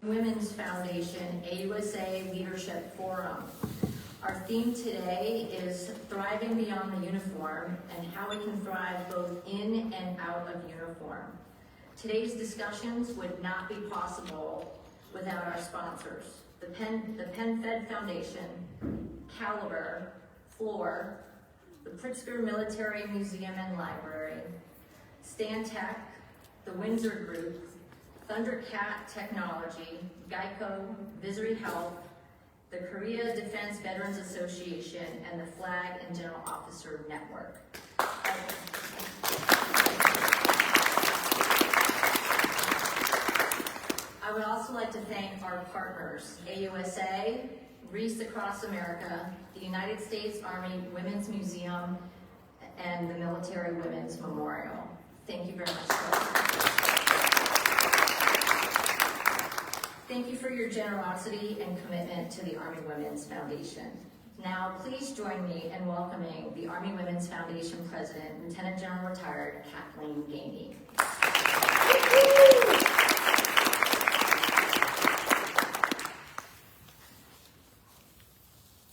Women's Foundation AUSA Leadership Forum. Our theme today is thriving beyond the uniform and how we can thrive both in and out of uniform. Today's discussions would not be possible without our sponsors, the PenFed Foundation, Caliber, Floor, the Pritzker Military Museum and Library, Stantec, the Windsor Group, Thundercat Technology, Geico, Visory Health, the Korea Defense Veterans Association, and the Flag and General Officer Network. I would also like to thank our partners, AUSA, Reese Across America, the United States Army Women's Museum, and the Military Women's Memorial. Thank you very much. Thank you for your generosity and commitment to the Army Women's Foundation. Now, please join me in welcoming the Army Women's Foundation President, Lieutenant General Retired Kathleen Gainey.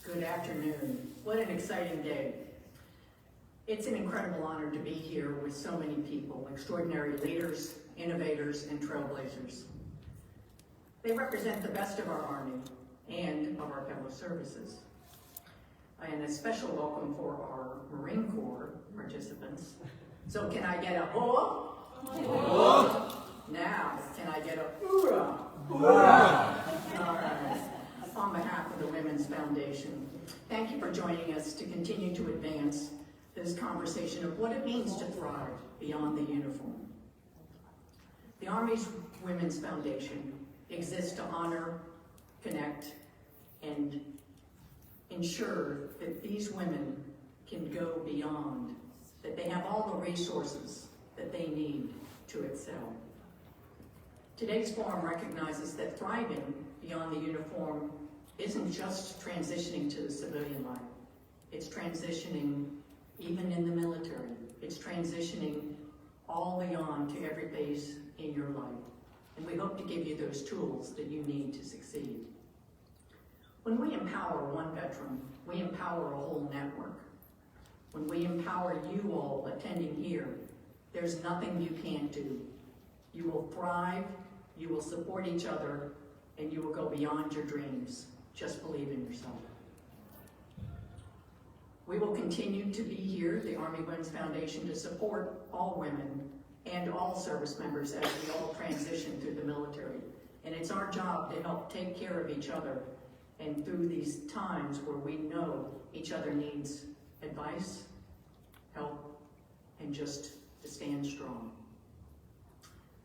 Good afternoon. What an exciting day. It's an incredible honor to be here with so many people, extraordinary leaders, innovators, and trailblazers. They represent the best of our Army and of our fellow services. And a special welcome for our Marine Corps participants. So can I get a oh? Oh. Now, can I get a hoorah? Hoorah! All right. On behalf of the Women's Foundation, thank you for joining us to continue to advance this conversation of what it means to thrive beyond the uniform. The Army's Women's Foundation exists to honor, connect, and ensure that these women can go beyond, that they have all the resources that they need to excel. Today's forum recognizes that thriving beyond the uniform isn't just transitioning to the civilian life. It's transitioning even in the military. It's transitioning all beyond to every phase in your life. And we hope to give you those tools that you need to succeed. When we empower one veteran, we empower a whole network. When we empower you all attending here, there's nothing you can't do. You will thrive, you will support each other, and you will go beyond your dreams. Just believe in yourself. We will continue to be here at the Army Women's Foundation to support all women and all service members as we all transition through the military. And it's our job to help take care of each other and through these times where we know each other needs advice, help, and just to stand strong.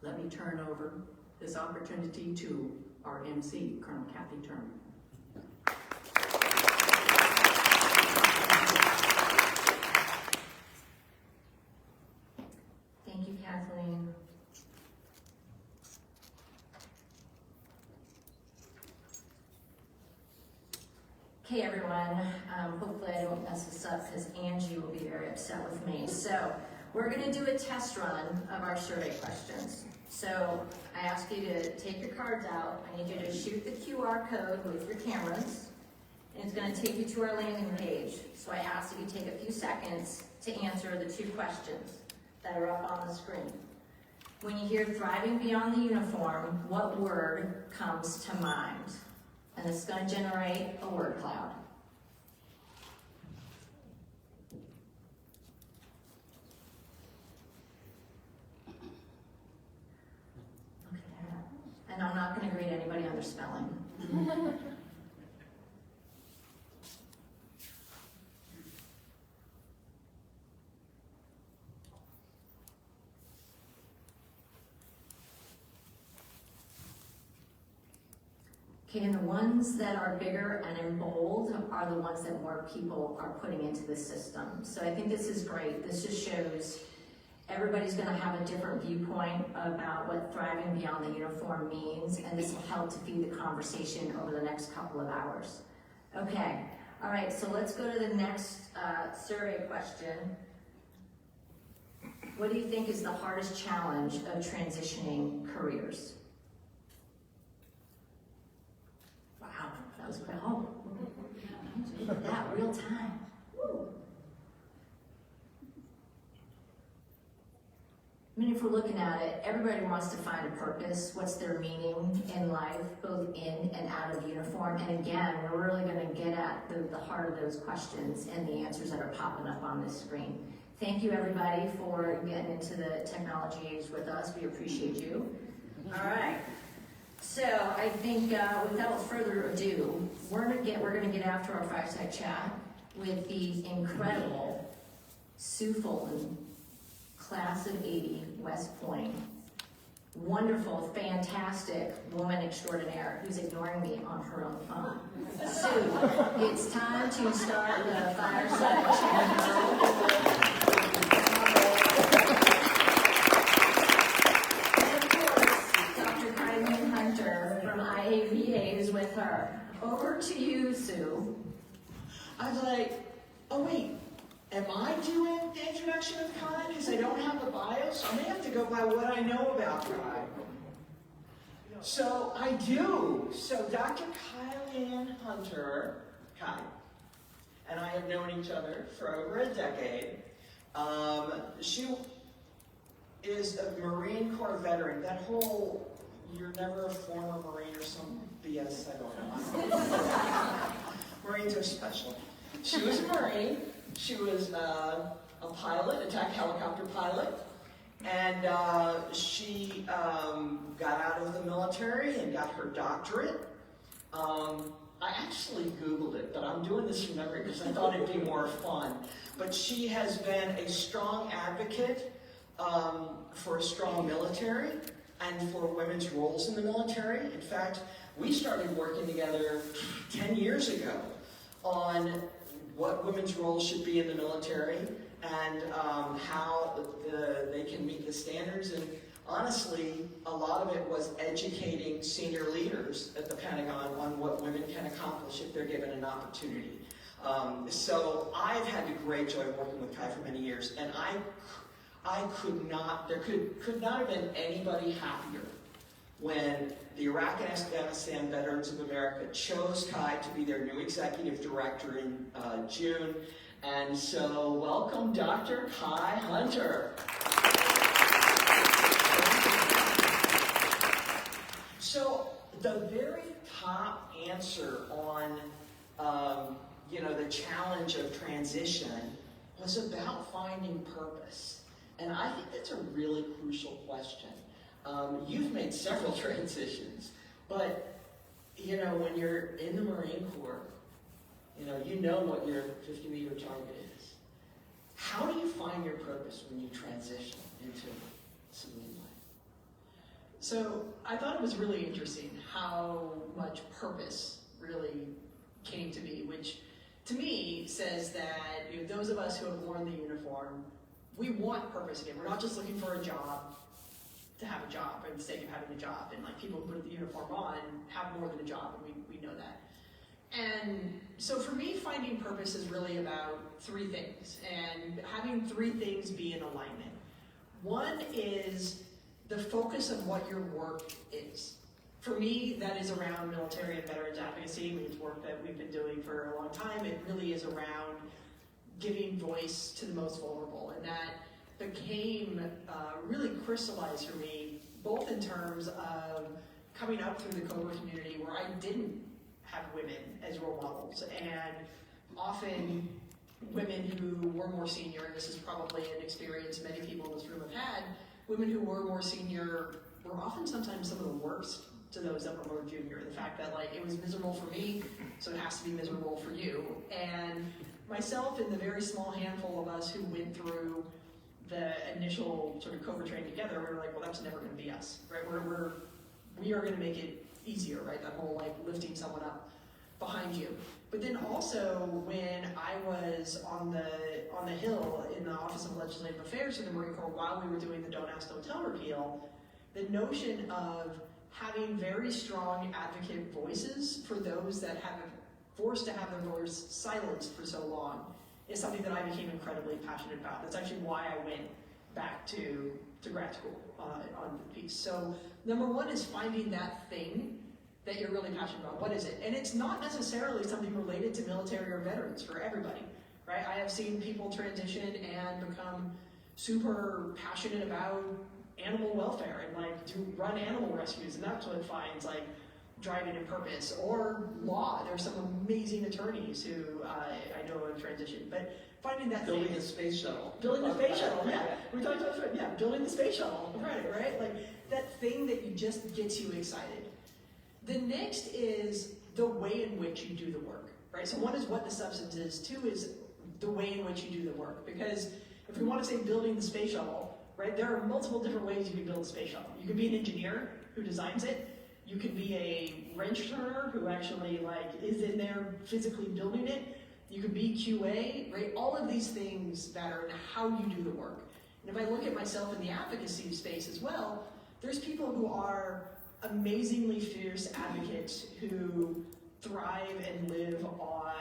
Let me turn over this opportunity to our MC, Colonel Kathy Turner. Thank you, Kathleen. Okay, everyone. Hopefully I don't mess this up because Angie will be very upset with me. So we're going to do a test run of our survey questions. So I ask you to take your cards out. I need you to shoot the QR code with your cameras. And it's going to take you to our landing page. So I ask that you take a few seconds to answer the 2 questions that are up on the screen. When you hear thriving beyond the uniform, what word comes to mind? And it's going to generate a word cloud. Okay, and I'm not going to grade anybody on their spelling. Okay, and the ones that are bigger and in bold are the ones that more people are putting into the system. So I think this is great. This just shows everybody's going to have a different viewpoint about what thriving beyond the uniform means, and this will help to feed the conversation over the next couple of hours. Okay, all right, so let's go to the next survey question. What do you think is the hardest challenge of transitioning careers? That was quick. Oh, look at that, real time. Woo. I mean, if we're looking at it, everybody wants to find a purpose. What's their meaning in life, both in and out of uniform? And again, we're really going to get at the heart of those questions and the answers that are popping up on this screen. Thank you, everybody, for getting into the technology age with us. We appreciate you. All right. So I think without further ado, we're going to get after our fireside chat with the incredible Sue Fulton, class of '80, West Point. Wonderful, fantastic woman extraordinaire who's ignoring me on her own phone. Sue, it's time to start the fireside chat. And of course, Dr. Kyleanne Hunter from AWF is with her. Over to you, Sue. I was like, oh wait, am I doing the introduction of Kai? Because I don't have a bio, so I may have to go by what I know about Kai. So I do. So Dr. Kyleanne Hunter, Kai, and I have known each other for over a decade. She is a Marine Corps veteran. That whole, you're never a former Marine or some BS, I don't know. Marines are special. She was a Marine. She was a pilot, attack helicopter pilot, and she got out of the military and got her doctorate. I actually Googled it, but I'm doing this from memory because I thought it'd be more fun. But she has been a strong advocate for a strong military and for women's roles in the military. In fact, we started working together 10 years ago on what women's roles should be in the military and how they can meet the standards. And honestly, a lot of it was educating senior leaders at the Pentagon on what women can accomplish if they're given an opportunity. So I've had the great joy of working with Kai for many years, and I could not, there could not have been anybody happier when the Iraq and Afghanistan Veterans of America chose Kai to be their new executive director in June. And so welcome Dr. Kai Hunter. So the very top answer on the challenge of transition was about finding purpose. And I think that's a really crucial question. You've made several transitions, but when you're in the Marine Corps, you know what your 50-meter target is. How do you find your purpose when you transition into civilian life? So I thought it was really interesting how much purpose really came to be, which to me says that those of us who have worn the uniform, we want purpose again. We're not just looking for a job to have a job for the sake of having a job. And like people who put the uniform on have more than a job, and we know that. And so for me, finding purpose is really about three things, and having three things be in alignment. One is the focus of what your work is. For me, that is around military and veterans advocacy, which is work that we've been doing for a long time. It really is around giving voice to the most vulnerable, and that became really crystallized for me, both in terms of coming up through the Cobra community where I didn't have women as role models, and often women who were more senior, and this is probably an experience many people in this room have had, women who were more senior were often sometimes some of the worst to those that were more junior. The fact that it was miserable for me, so it has to be miserable for you. And myself and the very small handful of us who went through the initial sort of Cobra training together, we were like, well, that's never going to be us, right? We are going to make it easier, right? That whole lifting someone up behind you. But then also when I was on the Hill in the Office of Legislative Affairs for the Marine Corps while we were doing the Don't Ask, Don't Tell repeal, the notion of having very strong advocate voices for those that have been forced to have their voice silenced for so long is something that I became incredibly passionate about. That's actually why I went back to grad school on the piece. So number one is finding that thing that you're really passionate about? What is it? And it's not necessarily something related to military or veterans for everybody, right? I have seen people transition and become super passionate about animal welfare and like run animal rescues, and that's what finds like driving and purpose. Or law, there's some amazing attorneys who I know have transitioned, but finding that Building thing, a space shuttle. building the space shuttle, yeah. We talked about that, yeah, building the space shuttle, right? Like that thing that you just gets you excited. The next is the way in which you do the work, right? So one is what the substance is, two is the way in which you do the work. Because if we want to say building the space shuttle, right, there are multiple different ways you can build a space shuttle. You can be an engineer who designs it. You can be a wrench turner who actually like is in there physically building it. You can be QA, right? All of these things matter in how you do the work. And if I look at myself in the advocacy space as well, there's people who are amazingly fierce advocates who thrive and live on,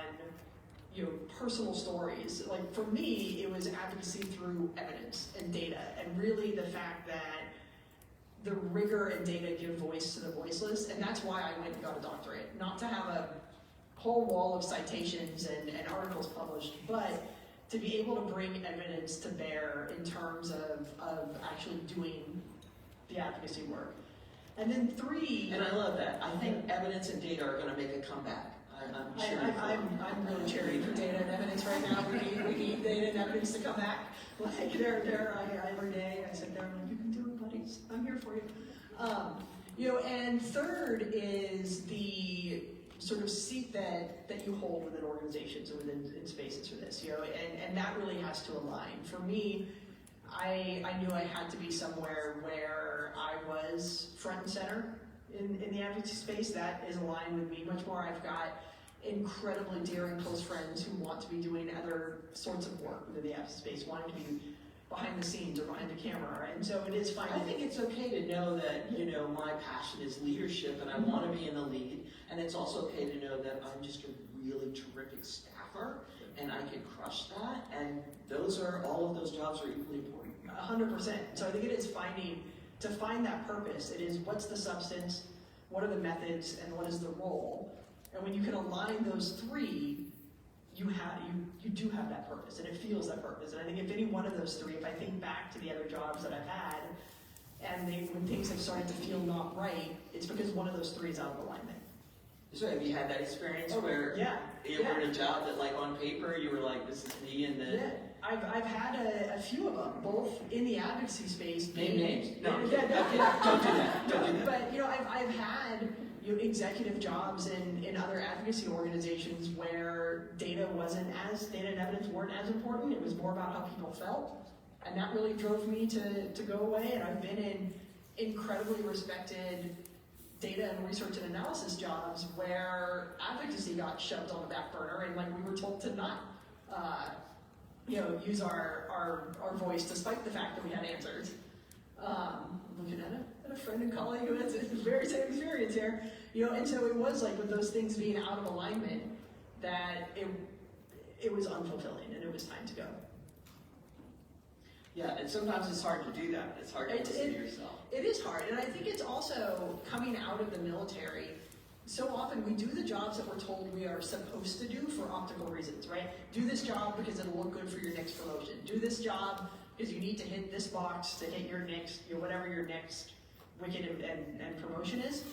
you know, personal stories. Like for me, it was advocacy through evidence and data, and really the fact that the rigor and data give voice to the voiceless, and that's why I went and got a doctorate. Not to have a whole wall of citations and articles published, but to be able to bring evidence to bear in terms of actually doing the advocacy work. And then three... And I love that. I think evidence and data are going to make a comeback. I'm cheering for it. I'm really cheering for data and evidence right now. We need data and evidence to come back. Like every day I sit there and I'm like, you can do it, buddies. I'm here for you. You know, and third is the sort of seat that you hold within organizations or within spaces for this. You know, and that really has to align. For me, I knew I had to be somewhere where I was front and center in the advocacy space. That is aligned with me much more. I've got incredibly dear and close friends who want to be doing other sorts of work within the advocacy space, wanting to be behind the scenes or behind the camera, and so it is fine. I think it's okay to know that, you know, my passion is leadership and I want to be in the lead, and it's also okay to know that I'm just a really terrific staffer and I can crush that, and all of those jobs are equally important. 100%. So I think it is to find that purpose. It is what's the substance, what are the methods, and what is the role. And when you can align those three, you do have that purpose, and it feels that purpose. And I think if any one of those three, if I think back to the other jobs that I've had, and when things have started to feel not right, it's because one of those three is out of alignment. So have you had that experience where you were in a job that, like, on paper you were like, this is me, and then... Yeah, I've had a few of them, both in the advocacy space. Name names. No, don't do that. But, you know, I've had executive jobs in other advocacy organizations where data and evidence weren't as important. It was more about how people felt. And that really drove me to go away. And I've been in incredibly respected data and research and analysis jobs where advocacy got shoved on the back burner, and like we were told to not use our voice despite the fact that we had answers. Looking at a friend and colleague who has the very same experience here, you know, and so it was like with those things being out of alignment that it was unfulfilling and it was time to go. Yeah, and sometimes it's hard to do that. It's hard to listen to yourself. It is hard, and I think it's also coming out of the military. So often we do the jobs that we're told we are supposed to do for optical reasons, right? Do this job because it'll look good for your next promotion. Do this job because you need to hit this box to hit your next, whatever your next wicket and promotion is.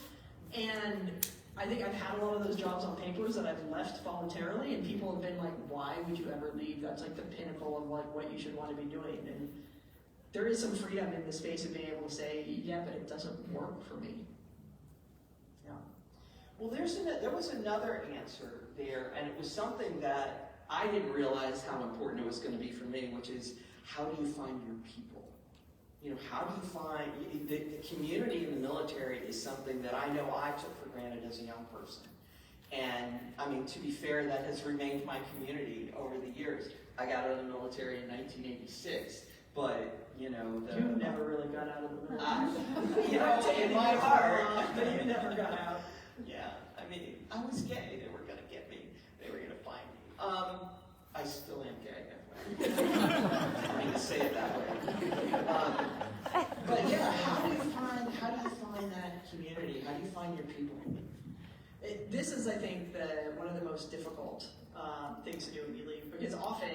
And I think I've had a lot of those jobs on papers that I've left voluntarily, and people have been like, why would you ever leave? That's like the pinnacle of like what you should want to be doing. And there is some freedom in the space of being able to say, yeah, but it doesn't work for me. Yeah. Well, there was another answer there, and it was something that I didn't realize how important it was going to be for me, which is, how do you find your people? You know, how do you find, the community in the military is something that I know I took for granted as a young person. And, I mean, to be fair, that has remained my community over the years. I got out of the military in 1986, but, you know... You never really got out of the military. You know, in my heart. But you never got out. Yeah, I mean, I was gay. They were going to get me. They were going to find me. I still am gay. I don't mean to say it that way. But yeah, how do you find that community? How do you find your people? is, I think, one of the most difficult things to do when you leave, because often,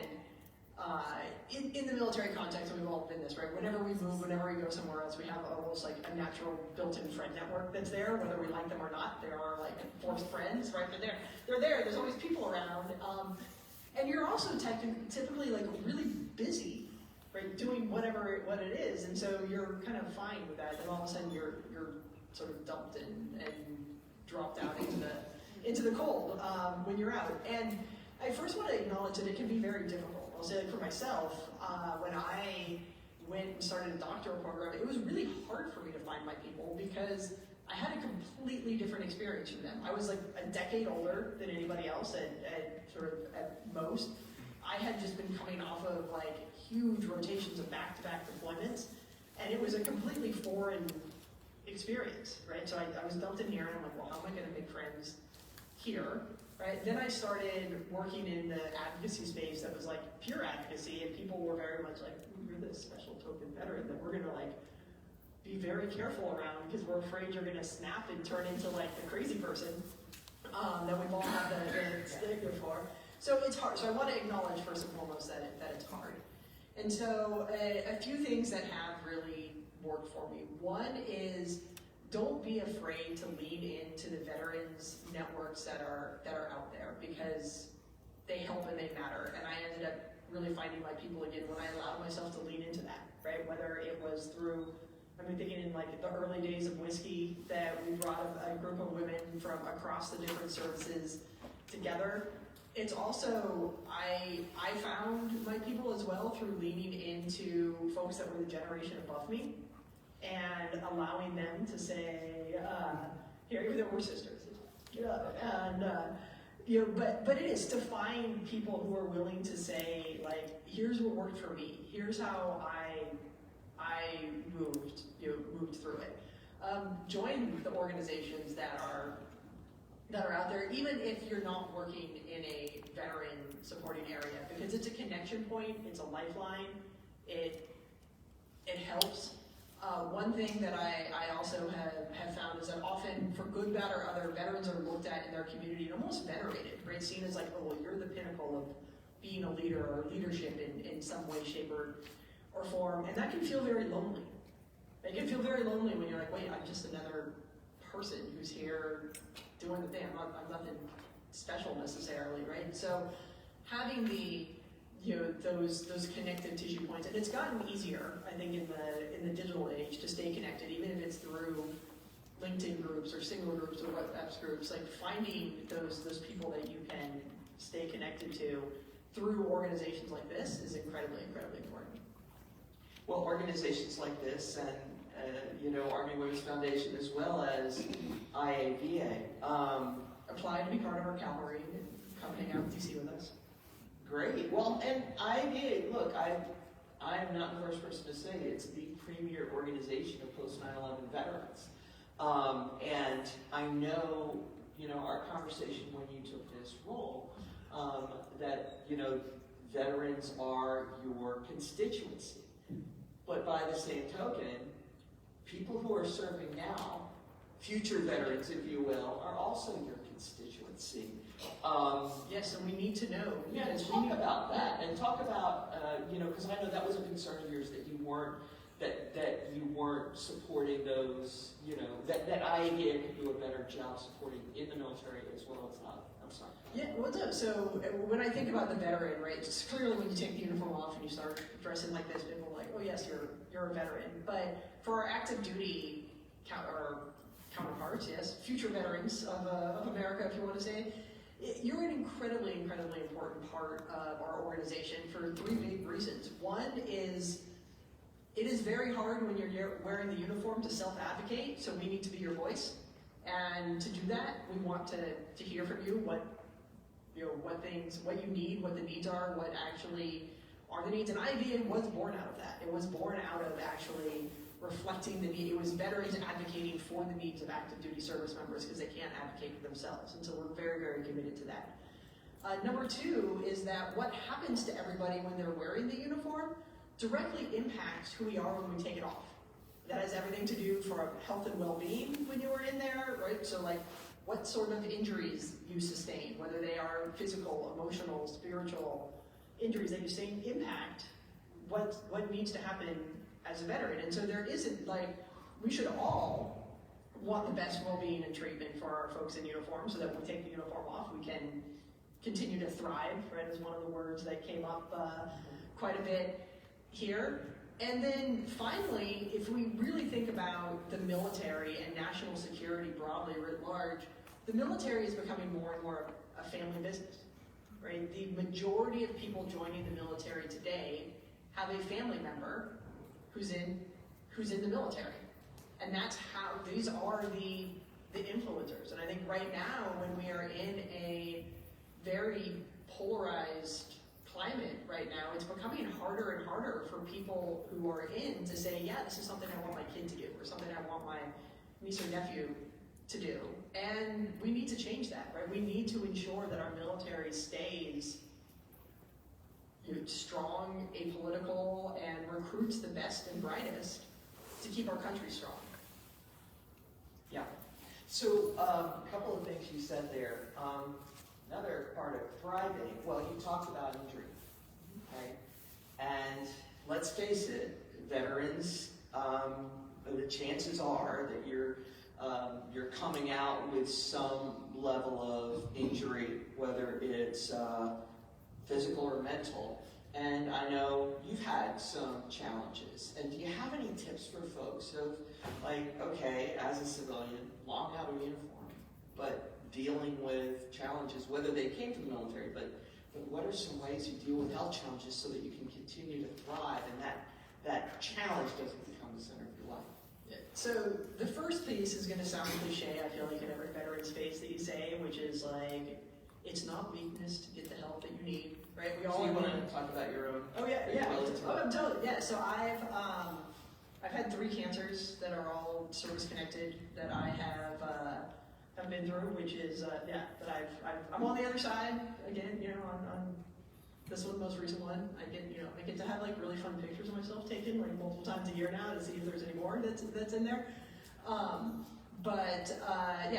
in the military context, we've all been this, right? Whenever we move, whenever we go somewhere else, we have almost like a natural built-in friend network that's there, whether we like them or not. There are like forced friends, right? But they're there. There's always people around, and you're also typically like really busy, right? Doing what it is, and so you're kind of fine with that. And all of a sudden, you're sort of dumped and dropped out into the cold when you're out. And I first want to acknowledge that it can be very difficult. I'll say, like, for myself, when I went and started a doctoral program, it was really hard for me to find my people because I had a completely different experience from them. I was like a decade older than anybody else at most. I had just been coming off of like huge rotations of back-to-back deployments, and it was a completely foreign experience, right? So I was dumped in here, and I'm like, well, how am I going to make friends here? Right? Then I started working in the advocacy space that was like pure advocacy, and people were very much like, you're this special token veteran that we're gonna like be very careful around because we're afraid you're gonna snap and turn into like the crazy person that we've all had the stigma for. So it's hard. So I want to acknowledge first and foremost that it's hard. And so a few things that have really worked for me. One is, don't be afraid to lean into the veterans networks that are out there, because they help and they matter. And I ended up really finding my people again when I allowed myself to lean into that, right? Whether it was through, I've been thinking in like the early days of whiskey that we brought a group of women from across the different services together. It's also, I found my people as well through leaning into folks that were the generation above me, and allowing them to say, here, even though we're sisters, and but it is to find people who are willing to say, like, here's what worked for me, here's how I moved through it. Join the organizations that are out there, even if you're not working in a veteran supporting area, because it's a connection point, it's a lifeline, it helps. One thing that I also have found is that often, for good, bad, or other, veterans are looked at in their community and almost venerated, right? Seen as like, oh, well, you're the pinnacle of being a leader or leadership in some way, shape, or form. And that can feel very lonely. It can feel very lonely when you're like, wait, I'm just another person who's here doing the thing. I'm nothing special necessarily, right? So having those connective tissue points, and it's gotten easier, I think, in the digital age to stay connected, even if it's through LinkedIn groups or single groups or WhatsApp groups. Like, finding those people that you can stay connected to through organizations like this is incredibly, incredibly important. Well, organizations like this and Army Women's Foundation, as well as IAVA, apply to be part of our cavalry and come hang out with DC with us. Great. Well, and IAVA, look, I'm not the first person to say it. It's the premier organization of post 9/11 veterans. And I know, our conversation when you took this role, that, veterans are your constituency. But by the same token, people who are serving now, future veterans, if you will, are also your constituency. Yes, and we need to know. Yeah, and talk about that, and talk about, because I know that was a concern of yours, that you weren't supporting those, that IAVA could do a better job supporting in the military as well as not. I'm sorry. Yeah, well, no. So when I think about the veteran, right, it's clearly when you take the uniform off and you start dressing like this, people are like, oh yes, you're a veteran. But for our active duty counterparts, yes, future veterans of America, if you want to say, you're an incredibly, incredibly important part of our organization for three big reasons. One is, it is very hard when you're wearing the uniform to self-advocate, so we need to be your voice. And to do that, we want to hear from you what you need, what the needs are, what actually are the needs. And IAVA was born out of that. It was born out of actually reflecting the need. It was veterans advocating for the needs of active duty service members because they can't advocate for themselves. And so we're very, very committed to that. Number two is that what happens to everybody when they're wearing the uniform directly impacts who we are when we take it off. That has everything to do for health and well-being when you were in there, right? So like, what sort of injuries you sustain, whether they are physical, emotional, spiritual injuries that you sustain impact what needs to happen as a veteran. And so there isn't like, we should all want the best well-being and treatment for our folks in uniform so that when we take the uniform off, we can continue to thrive, right, is one of the words that came up quite a bit here. And then finally, if we really think about the military and national security broadly writ large, the military is becoming more and more a family business, right? The majority of people joining the military today have a family member who's in the military. And that's how, these are the influencers. And I think right now, when we are in a very polarized climate right now, it's becoming harder and harder for people who are in to say, yeah, this is something I want my kid to do, or something I want my niece or nephew to do. And we need to change that, right? We need to ensure that our military stays strong, apolitical, and recruits the best and brightest to keep our country strong. Yeah. So a couple of things you said there. Another part of thriving, well, you talked about injury, right? And let's face it, veterans, the chances are that you're coming out with some level of injury, whether it's physical or mental. And I know you've had some challenges. And do you have any tips for folks of, like, okay, as a civilian, long out of uniform, but dealing with challenges, whether they came from the military, but what are some ways you deal with health challenges so that you can continue to thrive and that challenge doesn't become the center of your life? Yeah. So the first piece is going to sound cliche, I feel like, in every veteran's face that you say, which is like, it's not weakness to get the help that you need, right? We all so you want to talk about your own? Oh yeah. I'm totally, yeah. So I've had 3 cancers that are all service connected that I have been through, which is that I'm on the other side again. On this one, the most recent one, I get to have like really fun pictures of myself taken like multiple times a year now to see if there's any more that's in there.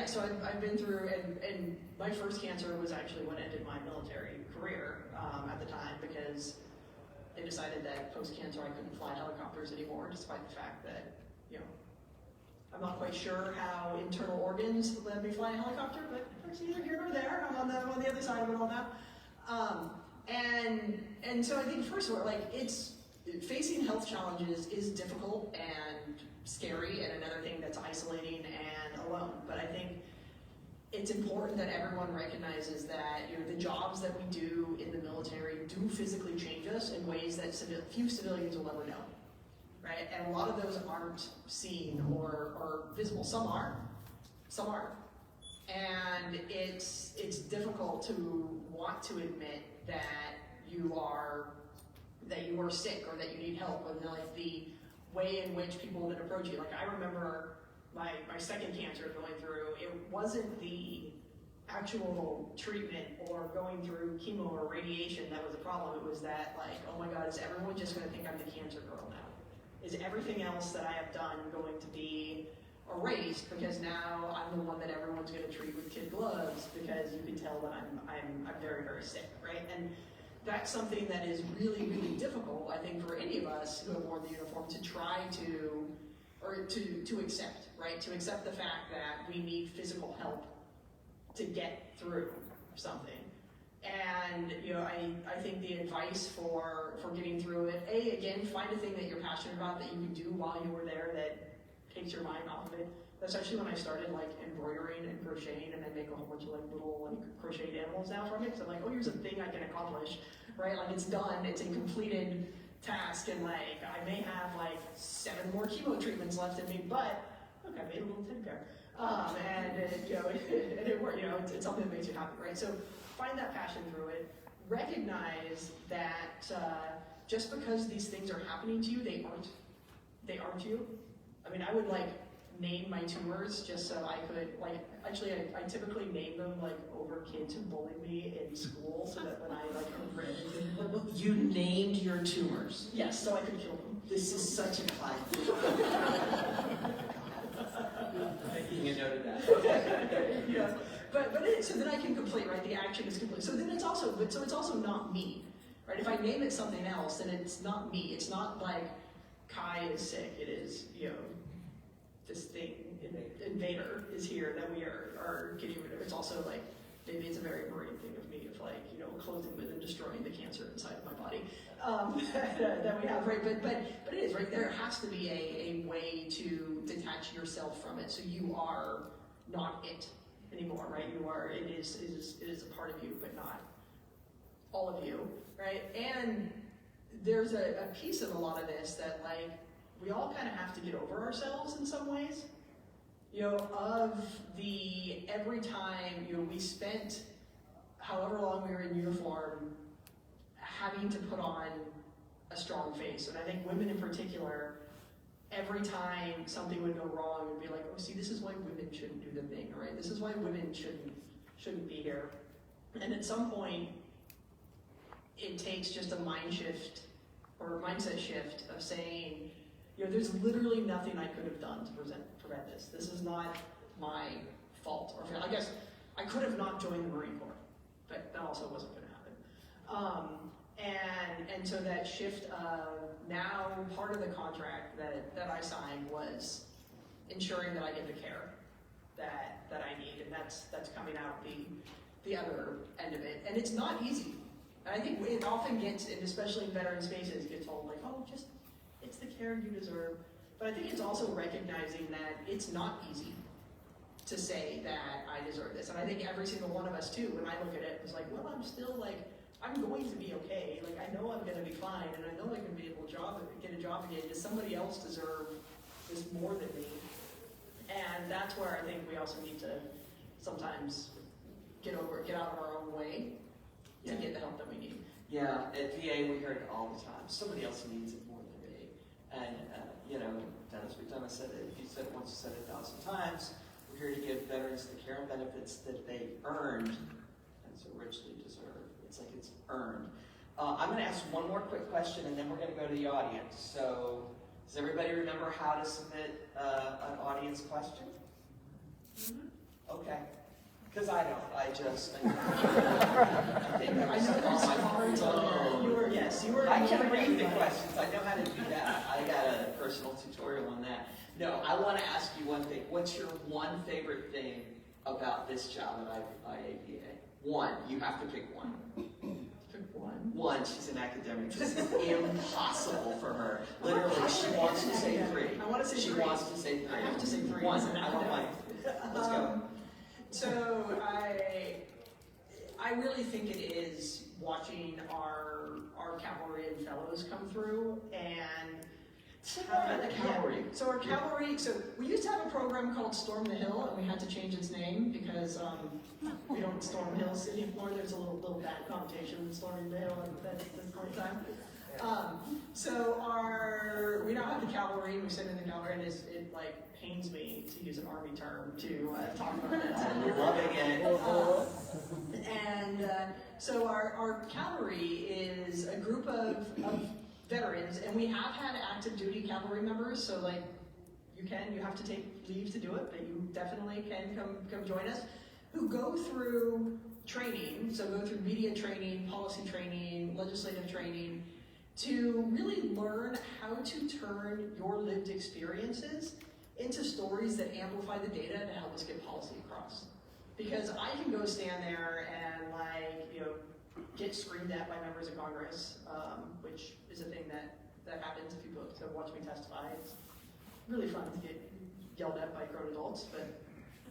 So I've been through, and my first cancer was actually what ended my military career at the time, because they decided that post-cancer I couldn't fly helicopters anymore, despite the fact that, I'm not quite sure how internal organs let me fly a helicopter, but it's neither here nor there. I'm on the other side of it all now. And so I think first of all, like, it's facing health challenges is difficult and scary, and another thing that's isolating and alone. But I think it's important that everyone recognizes that the jobs that we do in the military do physically change us in ways that few civilians will ever know, right? And a lot of those aren't seen or visible. Some are, some aren't. And it's difficult to want to admit that you are sick or that you need help, and like the way in which people that approach you. Like, I remember my second cancer going through, it wasn't the actual treatment or going through chemo or radiation that was the problem. It was that, like, oh my God, is everyone just going to think I'm the cancer girl now? Is everything else that I have done going to be erased because now I'm the one that everyone's going to treat with kid gloves because you can tell that I'm very, very sick, right? And that's something that is really, really difficult, I think, for any of us who have worn the uniform to try to accept, right? To accept the fact that we need physical help to get through something. And, I think the advice for getting through it, again, find a thing that you're passionate about that you can do while you were there that takes your mind off of it. That's actually when I started like embroidering and crocheting, and I make a whole bunch of like little crocheted animals now from it. So I'm like, oh, here's a thing I can accomplish, right? Like, it's done, it's a completed task, and like I may have like 7 more chemo treatments left in me, but look, I made a little teddy bear, and it worked. It's something that makes you happy, right? So find that passion through it. Recognize that just because these things are happening to you, they aren't you. I mean, I would like name my tumors just so I could, like, actually I typically name them like over kids who bully me in school so that when I like read it. You named your tumors. Yes, so I could kill them. This is such a class. Making a note of that. Yeah. But so then I can complete, right? The action is complete. So then it's also not me, right? If I name it something else, then it's not me. It's not like Kai is sick. It is, this thing, invader is here that we are getting rid of. It's also like, maybe it's a very Marine thing of me, of like, closing with and destroying the cancer inside of my body that we have, right? But it is, right? There has to be a way to detach yourself from it, so you are not it anymore, right? It is a part of you, but not all of you, right? And there's a piece of a lot of this that, like, we all kind of have to get over ourselves in some ways, of every time, we spent however long we were in uniform having to put on a strong face. And I think women in particular, every time something would go wrong, would be like, oh, see, this is why women shouldn't do the thing, right? This is why women shouldn't be here. And at some point, it takes just a mind shift or a mindset shift of saying, there's literally nothing I could have done to prevent this. This is not my fault or fail. I guess I could have not joined the Marine Corps, but that also wasn't going to happen. And so that shift of now part of the contract that I signed was ensuring that I get the care that I need, and that's coming out the other end of it. And it's not easy. And I think it often gets, and especially in veteran spaces, gets told like, oh, just it's the care you deserve. But I think it's also recognizing that it's not easy to say that I deserve this. And I think every single one of us too, when I look at it, was like, well, I'm still like, I'm going to be okay. Like, I know I'm going to be fine, and I know I can be able to get a job again. Does somebody else deserve this more than me? And that's where I think we also need to sometimes get out of our own way to get the help that we need. Yeah, at VA we heard it all the time. Somebody else needs it more than me. And, Dennis McDonough said it, he said it once, he said it 1,000 times. We're here to give veterans the care and benefits that they earned and so richly deserve. It's like it's earned. I'm going to ask one more quick question, and then we're going to go to the audience. So, does everybody remember how to submit an audience question? Mm-hmm. Okay. Because I don't. I think I was on my phone. You were. I can read the questions. I know how to do that. I got a personal tutorial on that. No, I want to ask you one thing. What's your one favorite thing about this job at IAVA? One. You have to pick one. Pick one. One. She's an academic. This is impossible for her. Literally, she wants to say three. I want to say she three. She wants to say three. I have to say three. One. I want one. Let's go. So I really think it is watching our cavalry and fellows come through and the cavalry. So our cavalry, so we used to have a program called Storm the Hill, and we had to change its name because we don't storm hills anymore. There's a little bad connotation with storming the hill at this point in time. So we now have the cavalry, we send in the cavalry, and it like pains me to use an army term to talk about this. I'm loving it. So our cavalry is a group of veterans, and we have had active duty cavalry members, so like you have to take leave to do it, but you definitely can come join us, who go through training, so go through media training, policy training, legislative training, to really learn how to turn your lived experiences into stories that amplify the data to help us get policy across. Because I can go stand there and get screamed at by members of Congress, which is a thing that happens if people have watched me testify. It's really fun to get yelled at by grown adults, but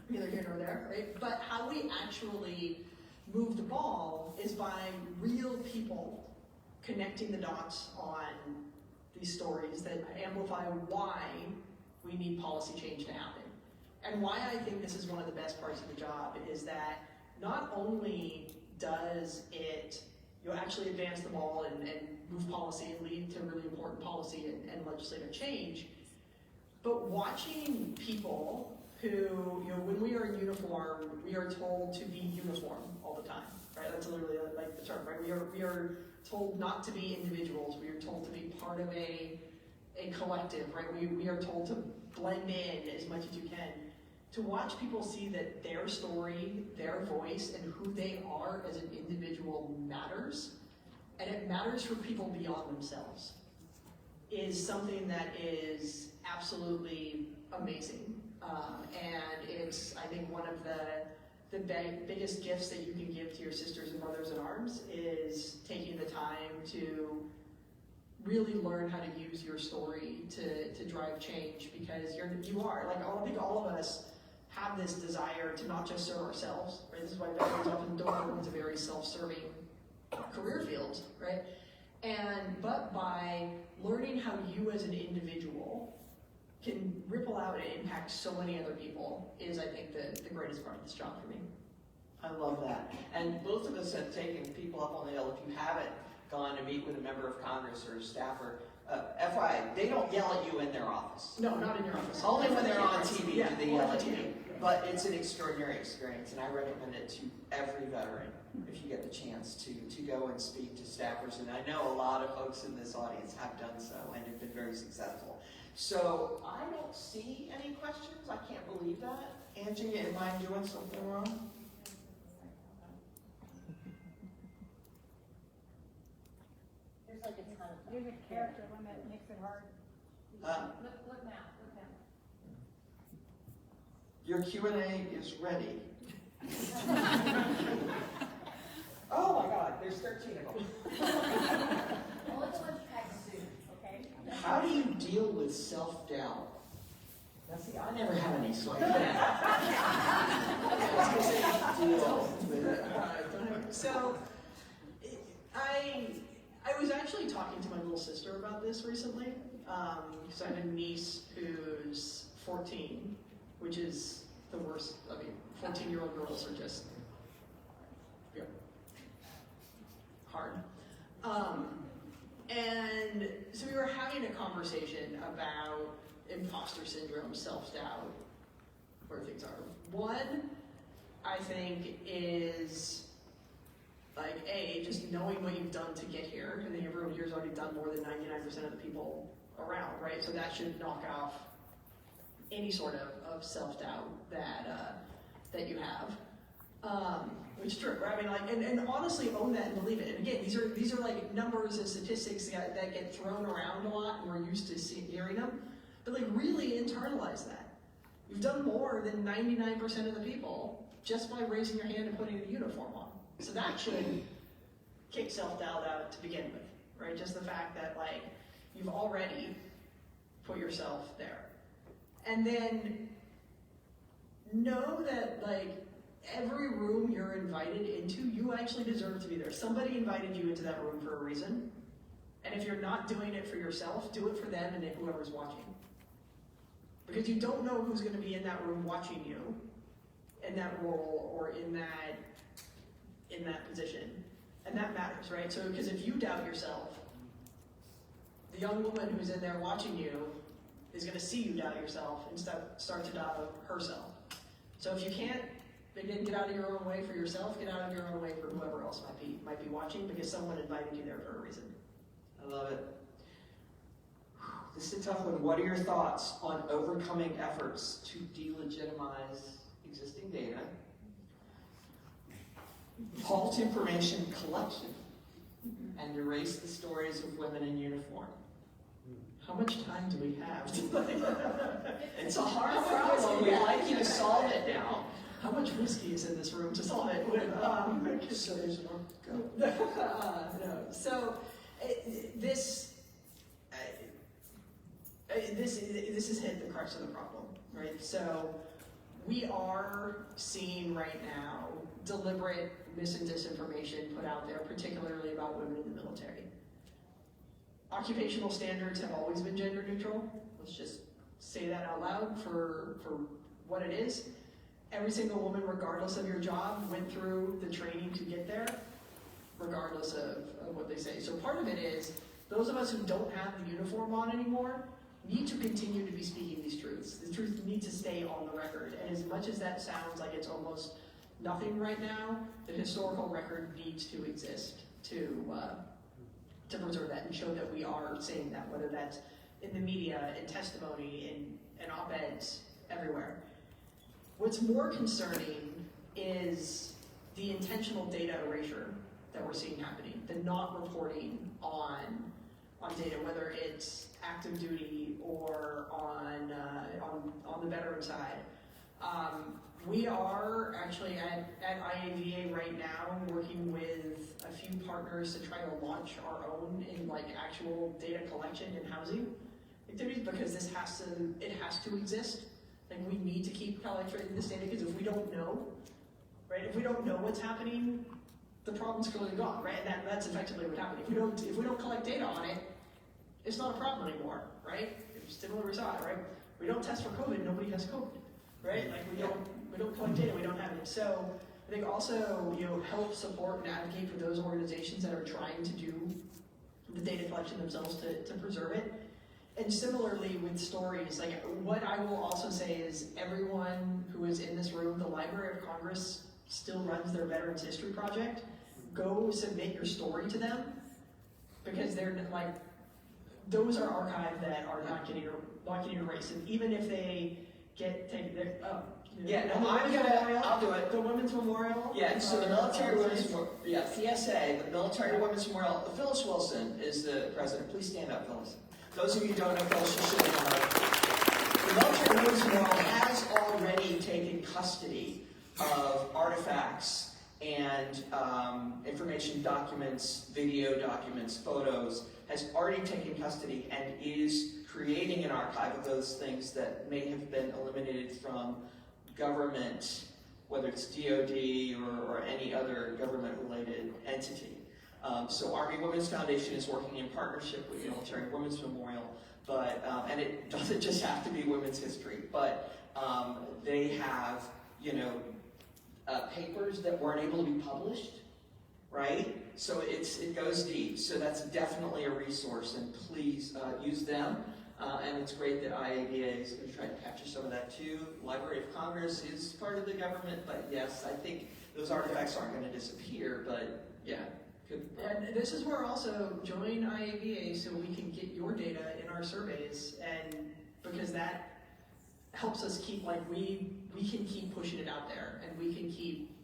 neither here nor there, right? But how we actually move the ball is by real people connecting the dots on these stories that amplify why we need policy change to happen. And why I think this is one of the best parts of the job is that not only does it actually advance the ball and move policy and lead to really important policy and legislative change, but watching people who, when we are in uniform, we are told to be uniform all the time, right? That's literally like the term, right? We are told not to be individuals. We are told to be part of a collective, right? We are told to blend in as much as you can. to watch people see that their story, their voice, and who they are as an individual matters, and it matters for people beyond themselves, is something that is absolutely amazing. And it's, I think, one of the biggest gifts that you can give to your sisters and brothers in arms is taking the time to really learn how to use your story to drive change, because you are, like, I think all of us have this desire to not just serve ourselves, right? This is why veterans often don't go into very self-serving career fields, right? But by learning how you as an individual can ripple out and impact so many other people is, I think, the greatest part of this job for me. I love that. And both of us have taken people up on the hill. If you haven't gone to meet with a member of Congress or a staffer, FYI, they don't yell at you in their office. No, not in your office. Only when they're on TV Yeah, do they only yell on at TV. you. But it's an extraordinary experience, and I recommend it to every veteran if you get the chance to go and speak to staffers. And I know a lot of folks in this audience have done so and have been very successful. So I don't see any questions. I can't believe that. Angie, am I doing something wrong? There's like a ton of. There's a character limit that makes it hard. Look now, look now. Your Q&A is ready. Oh my God, there's 13 of them. Only the ones packed soon, okay? How do you deal with self-doubt? Now see, I never had any self-doubt. So, I was actually talking to my little sister about this recently, because I have a niece who's 14, which is the worst. I mean, 14-year-old girls are just, yeah, hard. And so we were having a conversation about imposter syndrome, self-doubt, where things are. One, I think, is like, just knowing what you've done to get here. I think everyone here's already done more than 99% of the people around, right? So that should knock off any sort of self-doubt that you have. Which is true, right? I mean, like, and honestly own that and believe it. And again, these are like numbers and statistics that get thrown around a lot, and we're used to hearing them. But like, really internalize that. You've done more than 99% of the people just by raising your hand and putting a uniform on. So that should kick self-doubt out to begin with, right? Just the fact that, like, you've already put yourself there. And then know that, like, every room you're invited into, you actually deserve to be there. Somebody invited you into that room for a reason. And if you're not doing it for yourself, do it for them and whoever's watching. Because you don't know who's going to be in that room watching you, in that role, or in that position. And that matters, right? So, because if you doubt yourself, the young woman who's in there watching you is going to see you doubt yourself and start to doubt herself. So if you can't, again, get out of your own way for yourself, get out of your own way for whoever else might be watching, because someone invited you there for a reason. I love it. This is a tough one. What are your thoughts on overcoming efforts to delegitimize existing data, halt information collection, and erase the stories of women in uniform? How much time do we have? It's a hard problem. We'd like you to solve it now. How much whiskey is in this room to solve it? So there's more. Go. No. So this has hit the crux of the problem, right? So we are seeing right now deliberate mis and disinformation put out there, particularly about women in the military. Occupational standards have always been gender neutral. Let's just say that out loud for what it is. Every single woman, regardless of your job, went through the training to get there, regardless of what they say. So part of it is, those of us who don't have the uniform on anymore need to continue to be speaking these truths. The truth needs to stay on the record. And as much as that sounds like it's almost nothing right now, the historical record needs to exist to preserve that and show that we are saying that, whether that's in the media, in testimony, in op-eds, everywhere. What's more concerning is the intentional data erasure that we're seeing happening, the not reporting on data, whether it's active duty or on the veteran side. We are actually at IAVA right now working with a few partners to try to launch our own in like actual data collection and housing activities, because it has to exist. Like, we need to keep collecting this data, because if we don't know, right? If we don't know what's happening, the problem's clearly gone, right? And that's effectively what happened. If we don't collect data on it, it's not a problem anymore, right? It's similar we saw it, right? We don't test for COVID, nobody has COVID, right? Like, we don't collect data, we don't have it. So I think also, help support and advocate for those organizations that are trying to do the data collection themselves to preserve it. And similarly with stories, like, what I will also say is everyone who is in this room, the Library of Congress still runs their Veterans History Project. Go submit your story to them, because they're like, those are archives that are not getting erased. And even if they get taken, I'll do it. The Women's Memorial. Yeah, so the Military Women's Memorial, PSA, the Military Women's Memorial, Phyllis Wilson is the president. Please stand up, Phyllis. Those of you who don't know Phyllis, you should know. The Military Women's Memorial has already taken custody of artifacts and information documents, video documents, photos, has already taken custody and is creating an archive of those things that may have been eliminated from government, whether it's DOD or any other government-related entity. So Army Women's Foundation is working in partnership with Military Women's Memorial, but and it doesn't just have to be women's history, but they have papers that weren't able to be published, right? So it goes deep. So that's definitely a resource, and please use them. And it's great that IAVA is going to try to capture some of that too. Library of Congress is part of the government, but yes, I think those artifacts aren't going to disappear, but yeah. And this is where also join IAVA so we can get your data in our surveys, and because that helps us keep, like, we can keep pushing it out there, and we can keep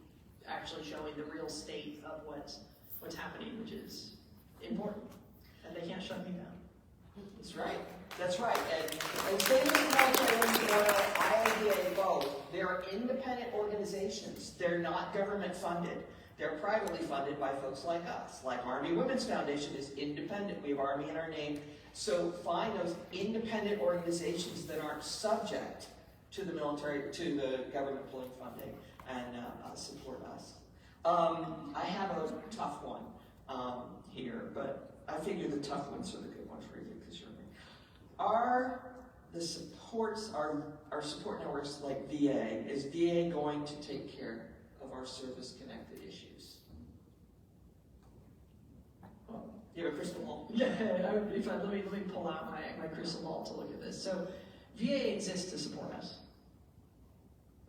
actually showing the real state of what's happening, which is important, and they can't shut me down. That's right. That's right. And same as the Military Women's Memorial, IAVA, both, they're independent organizations. They're not government funded. They're privately funded by folks like us. Like Army Women's Foundation is independent. We have Army in our name. So find those independent organizations that aren't subject to the military, to the government pulling funding, and support us. I have a tough one here, but I figure the tough ones are the good ones for you, because you're me. Are the supports, our support networks like VA, is VA going to take care of our service-connected issues? You have a crystal ball? Yeah, let me pull out my crystal ball to look at this. So VA exists to support us.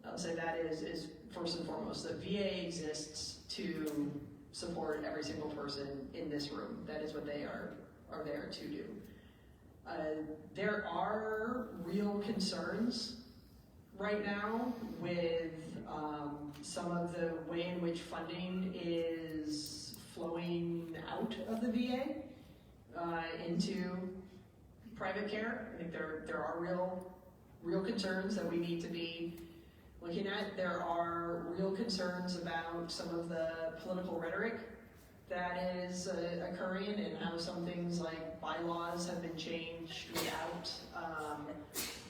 I'll say that is first and foremost, that VA exists to support every single person in this room. That is what they are there to do. There are real concerns right now with some of the way in which funding is flowing out of the VA into private care. I think there are real concerns that we need to be looking at. There are real concerns about some of the political rhetoric that is occurring, and how some things like bylaws have been changed without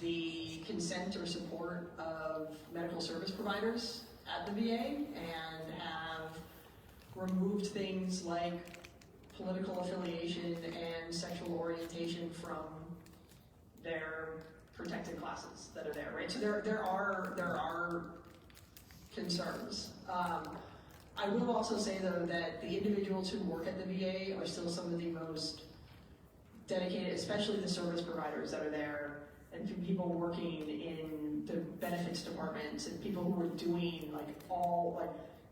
the consent or support of medical service providers at the VA, and have removed things like political affiliation and sexual orientation from their protected classes that are there, right? So there are concerns. I will also say, though, that the individuals who work at the VA are still some of the most dedicated, especially the service providers that are there, and people working in the benefits departments, and people who are doing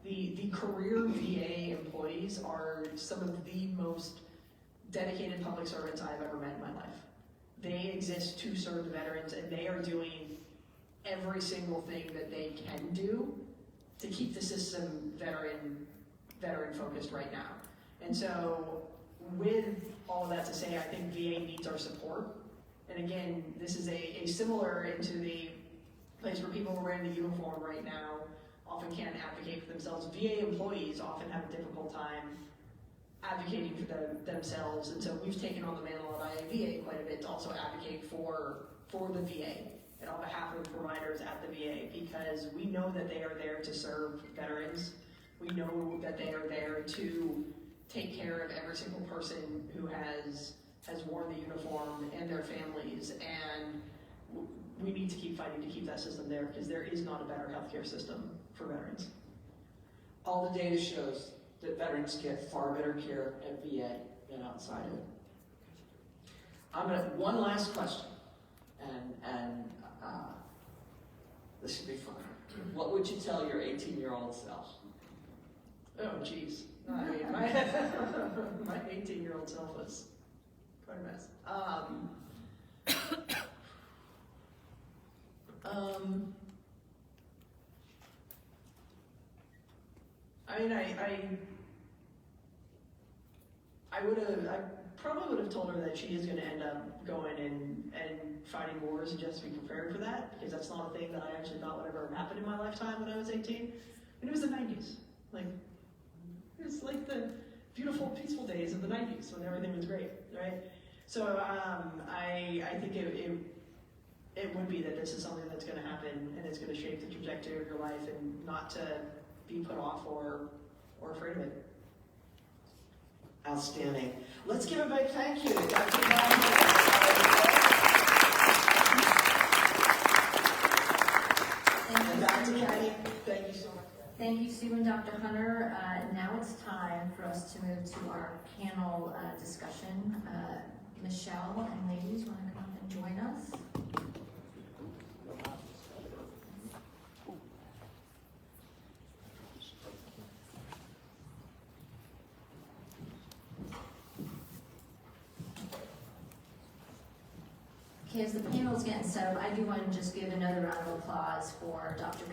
the career VA employees are some of the most dedicated public servants I've ever met in my life. They exist to serve the veterans, and they are doing every single thing that they can do to keep the system veteran focused right now. And so with all of that to say, I think VA needs our support. And again, this is a similar into the place where people who are wearing the uniform right now often can't advocate for themselves. VA employees often have a difficult time advocating for themselves, and so we've taken on the mantle at IAVA quite a bit to also advocate for the VA and on behalf of the providers at the VA, because we know that they are there to serve veterans. We know that they are there to take care of every single person who has worn the uniform and their families, and we need to keep fighting to keep that system there, because there is not a better healthcare system for veterans. All the data shows that veterans get far better care at VA than outside of it. I'm gonna, one last question, and this should be fun. What would you tell your 18-year-old self? Oh, geez. My 18-year-old self was quite a mess. I probably would have told her that she is going to end up going and fighting wars and just be prepared for that, because that's not a thing that I actually thought would ever happen in my lifetime when I was 18. And it was the 90s. Like, it was like the beautiful, peaceful days of the 90s when everything was great, right? So I think it would be that this is something that's going to happen, and it's going to shape the trajectory of your life, and not to be put off or afraid of it. Outstanding. Let's give a big thank you to Dr. Hunter. And Dr. Kenny, thank you so much. Thank you, Sue and Dr. Hunter. Now it's time for us to move to our panel discussion. Michelle and ladies, want to come up and join us? Okay, as the panel is getting set up, I do want to just give another round of applause for Dr.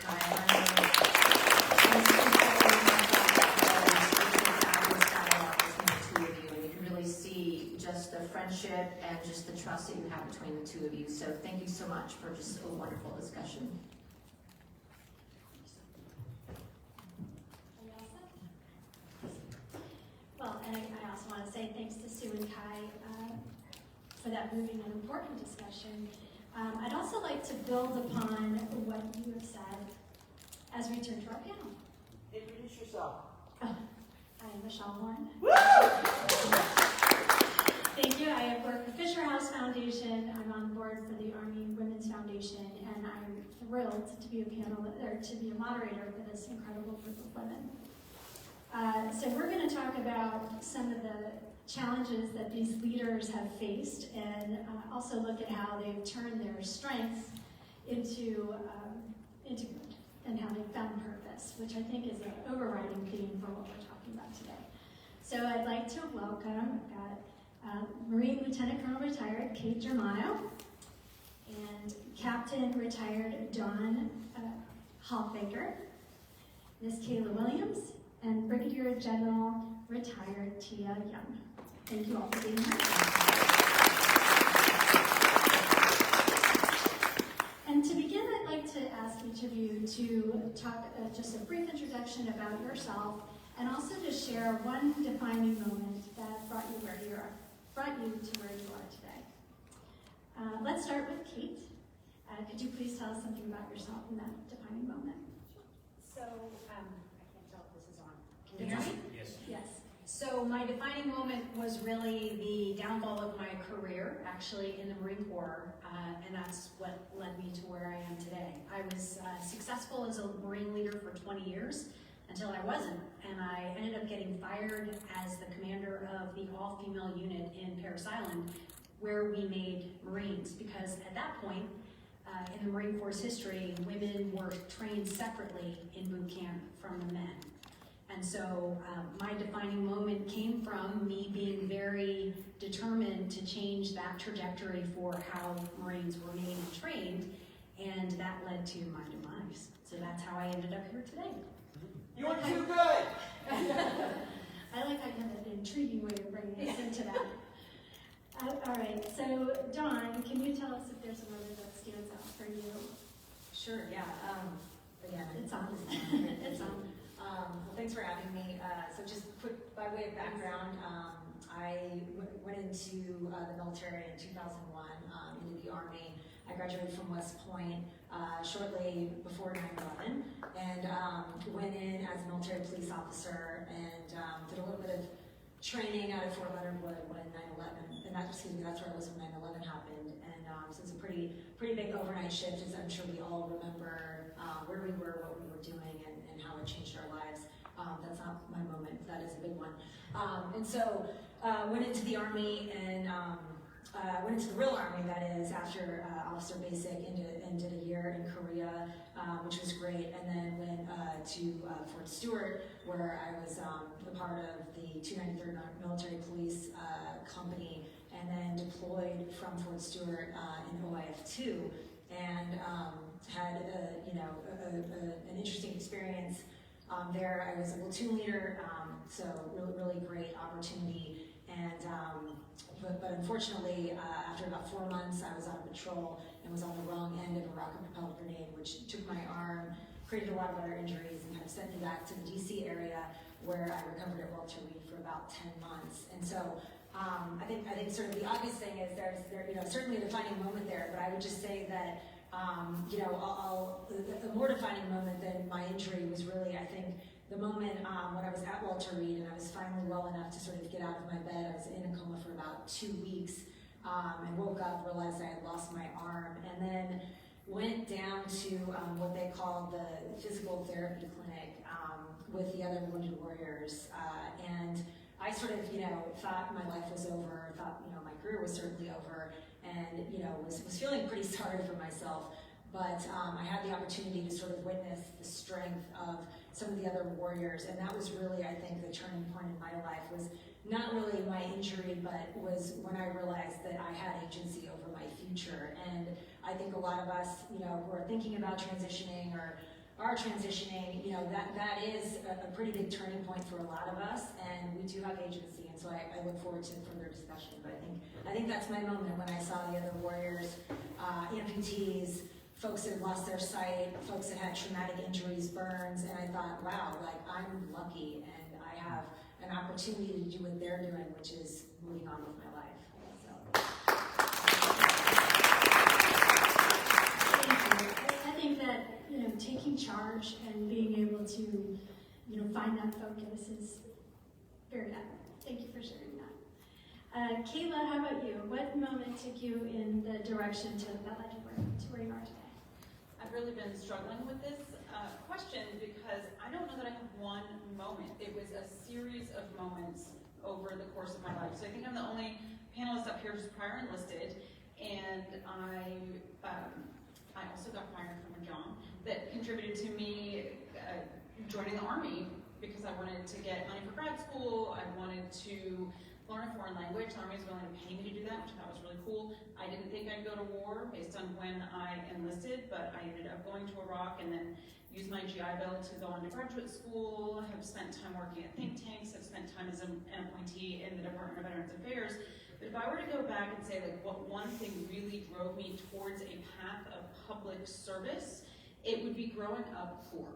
You can really see just the friendship and just the trust that you have between the two of you. So thank you so much for just a wonderful discussion. Well, and I also want to say thanks to Sue and Kai for that moving and important discussion. I'd also like to build upon what you have said as we turn to our panel. Introduce yourself. I am Michelle Horn. Thank you. I work for Fisher House Foundation. I'm on board for the Army Women's Foundation, and I'm thrilled to be a moderator for this incredible group of women. So we're going to talk about some of the challenges that these leaders have faced, and also look at how they've turned their strengths into good, and how they've found purpose, which I think is an overriding theme for what we're talking about today. So I'd like to welcome Marine Lieutenant Colonel retired Kate Germano, and Captain retired Don Halfaker, Miss Kayla Williams, and Brigadier General retired Tia Young. Thank you all for being here. And to begin, I'd like to ask each of you to talk just a brief introduction about yourself, and also to share one defining moment that brought you to where you are today. Let's start with Kate. Could you please tell us something about yourself in that defining moment? So, I can't tell if this is on. Can you hear me? Yes. Yes. So my defining moment was really the downfall of my career, actually in the Marine Corps, and that's what led me to where I am today. I was successful as a Marine leader for 20 years until I wasn't, and I ended up getting fired as the commander of the all-female unit in Parris Island, where we made Marines, because at that point, in the Marine Corps' history, women were trained separately in boot camp from the men. And so my defining moment came from me being very determined to change that trajectory for how Marines were made and trained. And that led to my demise. So that's how I ended up here today. You are too good. I like how you have an intriguing way of bringing us into that. All right, so Dawn, can you tell us if there's a moment that stands out for you? Sure, yeah. Again, It's on. It's on. Well, thanks for having me. So just quick, by way of background, I went into the military in 2001, into the Army. I graduated from West Point shortly before 9/11, and went in as a military police officer and did a little bit of training out of Fort Leonard Wood when 9/11, and that's where I was when 9/11 happened. And so it's a pretty big overnight shift, as I'm sure we all remember where we were, what we were doing, and how it changed our lives. That's not my moment, that is a big one. And so went into the Army and went into the real Army, that is, after Officer Basic, and did a year in Korea, which was great, and then went to Fort Stewart, where I was a part of the 293rd Military Police Company, and then deployed from Fort Stewart in OIF2, and had an interesting experience there. I was a platoon leader, so really great opportunity, and but unfortunately, after about 4 months, I was on patrol and was on the wrong end of a rocket-propelled grenade, which took my arm, created a lot of other injuries, and kind of sent me back to the DC area, where I recovered at Walter Reed for about 10 months. And so I think sort of the obvious thing is there's certainly a defining moment there, but I would just say that a more defining moment than my injury was really, I think, the moment when I was at Walter Reed and I was finally well enough to sort of get out of my bed. I was in a coma for about 2 weeks, and woke up, realized I had lost my arm, and then went down to what they call the physical therapy clinic with the other wounded warriors, and I sort of, thought my life was over, thought, my career was certainly over, and, was feeling pretty sorry for myself. But I had the opportunity to sort of witness the strength of some of the other warriors, and that was really, I think, the turning point in my life. Was not really my injury, but was when I realized that I had agency over my future. And I think a lot of us, who are thinking about transitioning or are transitioning, that is a pretty big turning point for a lot of us, and we do have agency. And so I look forward to further discussion. But I think that's my moment when I saw the other warriors, amputees, folks that lost their sight, folks that had traumatic injuries, burns, and I thought, wow, I'm lucky, and I have an opportunity to do what they're doing, which is moving on with my life. So. Thank you. I think that, taking charge and being able to, find that focus is very admirable. Thank you for sharing that. Kayla, how about you? What moment took you in the direction that led you to where you are today? I've really been struggling with this question because I don't know that I have one moment. It was a series of moments over the course of my life. So I think I'm the only panelist up here who's prior enlisted, and I also got fired from a job that contributed to me joining the Army because I wanted to get money for grad school. I wanted to learn a foreign language. The Army was willing to pay me to do that, which I thought was really cool. I didn't think I'd go to war based on when I enlisted, but I ended up going to Iraq and then used my GI Bill to go on to graduate school, have spent time working at think tanks, have spent time as an appointee in the Department of Veterans Affairs. But if I were to go back and say what one thing really drove me towards a path of public service, it would be growing up poor.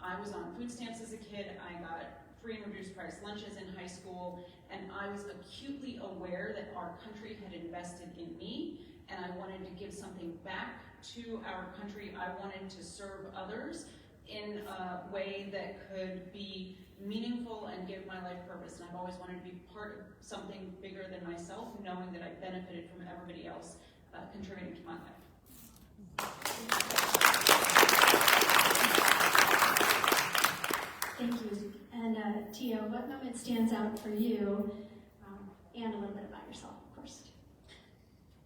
I was on food stamps as a kid. I got free and reduced price lunches in high school, and I was acutely aware that our country had invested in me, and I wanted to give something back to our country. I wanted to serve others in a way that could be meaningful and give my life purpose, and I've always wanted to be part of something bigger than myself, knowing that I benefited from everybody else contributing to my life. Thank you. And Tia, what moment stands out for you, and a little bit about yourself, of course.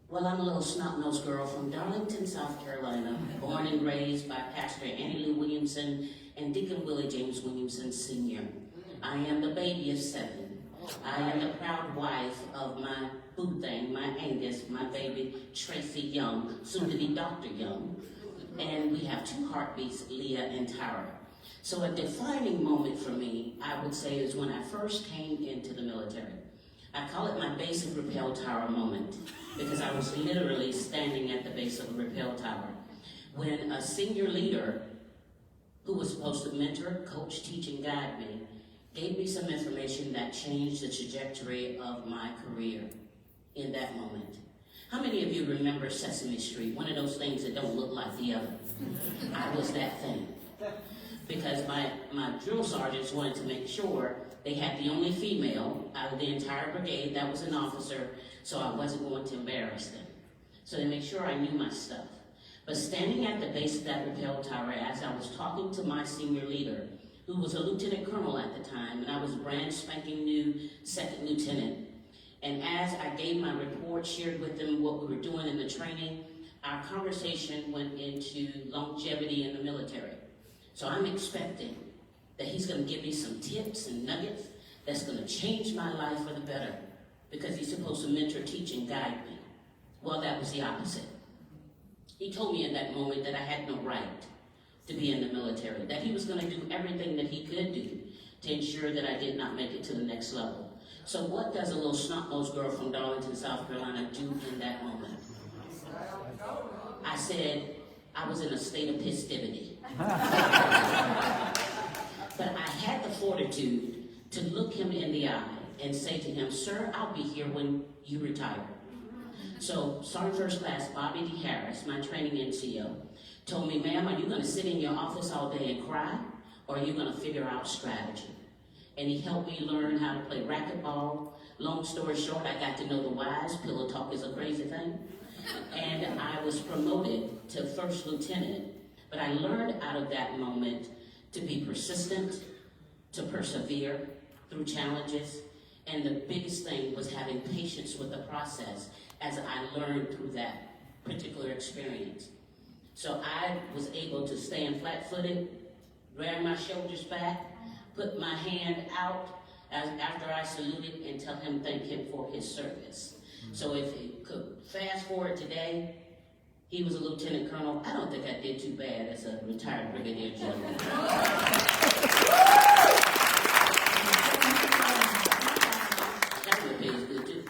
Well, I'm a little snot-nosed girl from Darlington, South Carolina, born and raised by Pastor Annie Lou Williamson and Deacon Willie James Williamson Sr. I am the baby of 7. I am the proud wife of my boo thing, my Angus, my baby Tracy Young, soon to be Dr. Young. And we have two heartbeats, Leah and Tara. So a defining moment for me, I would say, is when I first came into the military. I call it my base of rappel tower moment, because I was literally standing at the base of a rappel tower when a senior leader who was supposed to mentor, coach, teach, and guide me gave me some information that changed the trajectory of my career in that moment. How many of you remember Sesame Street, one of those things that don't look like the other? I was that thing. Because my drill sergeants wanted to make sure they had the only female out of the entire brigade that was an officer, so I wasn't going to embarrass them. So they made sure I knew my stuff. But standing at the base of that rappel tower as I was talking to my senior leader, who was a lieutenant colonel at the time, and I was brand spanking new second lieutenant. And as I gave my report, shared with them what we were doing in the training, our conversation went into longevity in the military. So I'm expecting that he's going to give me some tips and nuggets that's going to change my life for the better, because he's supposed to mentor, teach, and guide me. Well, that was the opposite. He told me in that moment that I had no right to be in the military, that he was going to do everything that he could do to ensure that I did not make it to the next level. So what does a little snot-nosed girl from Darlington, South Carolina do in that moment? I said, I was in a state of festivity. But I had the fortitude to look him in the eye and say to him, sir, I'll be here when you retire. So Sergeant First Class Bobby D. Harris, my training NCO, told me, ma'am, are you going to sit in your office all day and cry, or are you going to figure out strategy? And he helped me learn how to play racquetball. Long story short, I got to know the whys. Pillow talk is a crazy thing. And I was promoted to first lieutenant. But I learned out of that moment to be persistent, to persevere through challenges. And the biggest thing was having patience with the process as I learned through that particular experience. So I was able to stand flat-footed, grab my shoulders back, put my hand out after I saluted, and tell him thank him for his service. So if you could fast forward today, he was a lieutenant colonel. I don't think I did too bad as a retired brigadier general. That would be good too.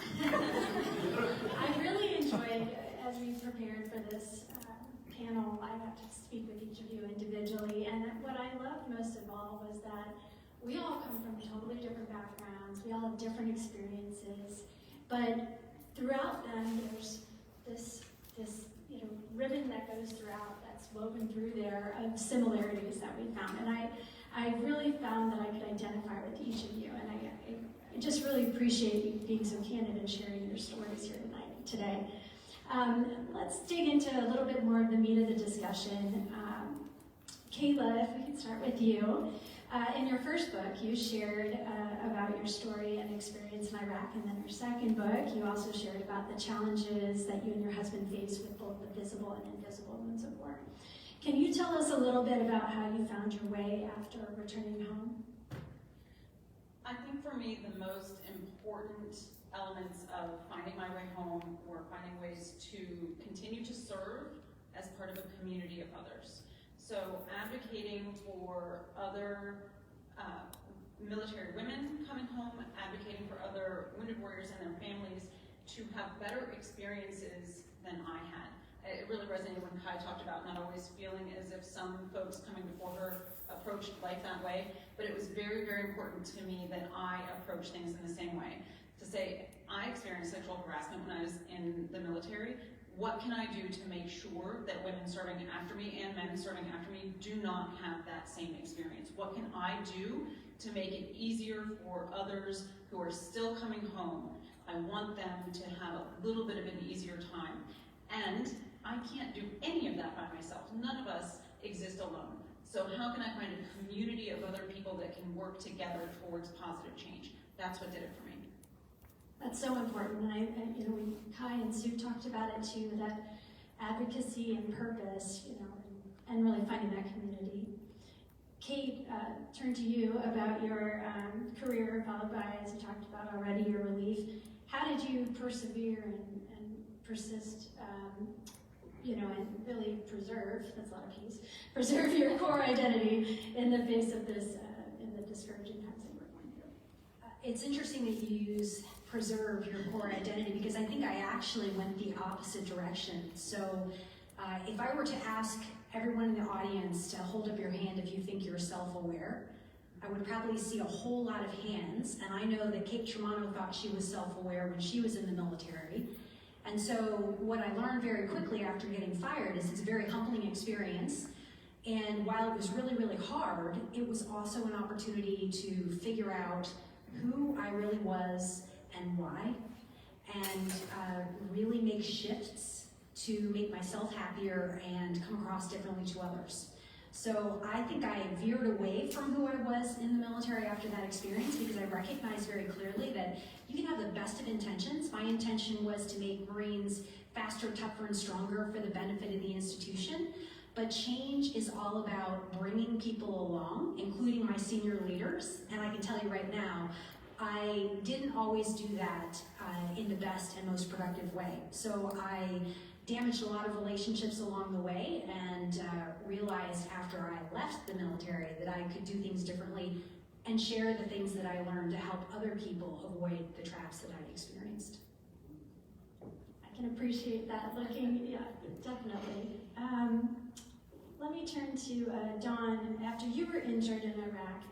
I really enjoyed, as we prepared for this panel, I got to speak with each of you individually, and what I loved most of all was that we all come from totally different backgrounds, we all have different experiences, but throughout them there's this ribbon that goes throughout, that's woven through there of similarities that we found, and I really found that I could identify with each of you, and I just really appreciate you being so candid and sharing your stories here today. Let's dig into a little bit more of the meat of the discussion. Kayla, if we could start with you. In your first book, you shared about your story and experience in Iraq, and then your second book, you also shared about the challenges that you and your husband faced with both the visible and invisible wounds of war. Can you tell us a little bit about how you found your way after returning home? I think for me, the most important elements of finding my way home were finding ways to continue to serve as part of a community of others. So advocating for other military women coming home, advocating for other wounded warriors and their families to have better experiences than I had. It really resonated when Kai talked about not always feeling as if some folks coming before her approached life that way, but it was very, very important to me that I approach things in the same way. To say, I experienced sexual harassment when I was in the military. What can I do to make sure that women serving after me and men serving after me do not have that same experience? What can I do to make it easier for others who are still coming home? I want them to have a little bit of an easier time. And I can't do any of that by myself. None of us exist alone. So how can I find a community of other people that can work together towards positive change? That's what did it for me. That's so important, and Kai and Sue talked about it too, that advocacy and purpose, and really finding that community. Kate, turn to you about your career, followed by, as you talked about already, your relief. How did you persevere and persist and really preserve, that's a lot of P's, preserve your core identity in the face of this, in the discouraging times that we're going through. It's interesting that you use preserve your core identity, because I think I actually went the opposite direction. So if I were to ask everyone in the audience to hold up your hand if you think you're self-aware, I would probably see a whole lot of hands, and I know that Kate Germano thought she was self-aware when she was in the military. And so what I learned very quickly after getting fired is it's a very humbling experience. And while it was really, really hard, it was also an opportunity to figure out who I really was and why, and really make shifts to make myself happier and come across differently to others. So I think I veered away from who I was in the military after that experience, because I recognized very clearly that you can have the best of intentions. My intention was to make Marines faster, tougher, and stronger for the benefit of the institution. But change is all about bringing people along, including my senior leaders. And I can tell you right now, I didn't always do that in the best and most productive way. So I damaged a lot of relationships along the way, and realized after I left the military that I could do things differently and share the things that I learned to help other people avoid the traps that I'd experienced. I can appreciate that looking, yeah, definitely. Let me turn to Dawn. After you were injured in Iraq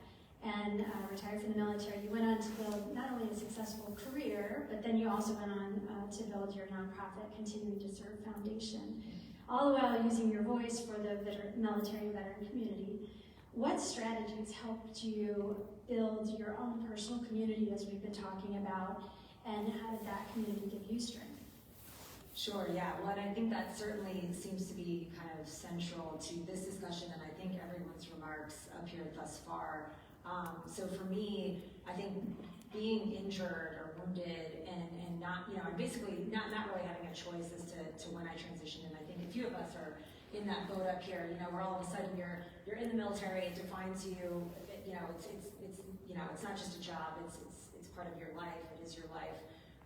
and retired from the military, you went on to build not only a successful career, but then you also went on to build your nonprofit, Continuing to Serve Foundation, all the while using your voice for the military and veteran community. What strategies helped you build your own personal community, as we've been talking about, and how did that community give you strength? Sure, yeah. Well, I think that certainly seems to be kind of central to this discussion, and I think everyone's remarks up here thus far. So for me, I think being injured or wounded and not, and basically not really having a choice as to when I transitioned, and I think a few of us are in that boat up here, where all of a sudden you're in the military, it defines you, it's not just a job, it's part of your life, it is your life.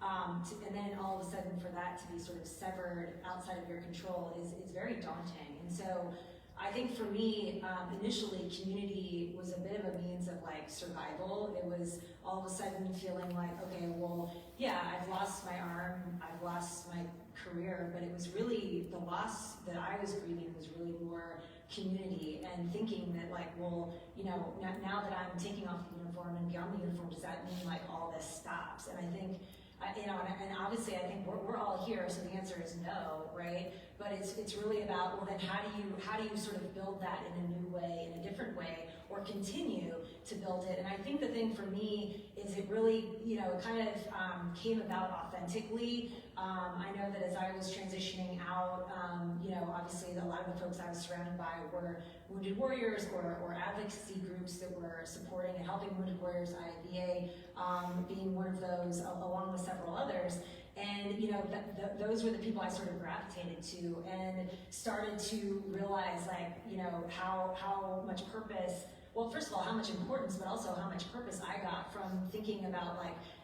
And then all of a sudden for that to be sort of severed outside of your control is very daunting. And so I think for me, initially community was a bit of a means of survival. It was all of a sudden feeling like, okay, well, yeah, I've lost my arm, I've lost my career, but it was really the loss that I was grieving was really more community, and thinking that now that I'm taking off the uniform and beyond the uniform, does that mean all this stops? And I think and obviously I think we're all here, so the answer is no, right? But it's really about, well, then how do you sort of build that in a new way, in a different way, or continue to build it? And I think the thing for me is it really, it kind of came about authentically. I know that as I was transitioning out, obviously a lot of the folks I was surrounded by were wounded warriors or advocacy groups that were supporting and helping wounded warriors, IAVA being one of those, along with several others. And those were the people I sort of gravitated to and started to realize how much purpose, well, first of all, how much importance, but also how much purpose I got from thinking about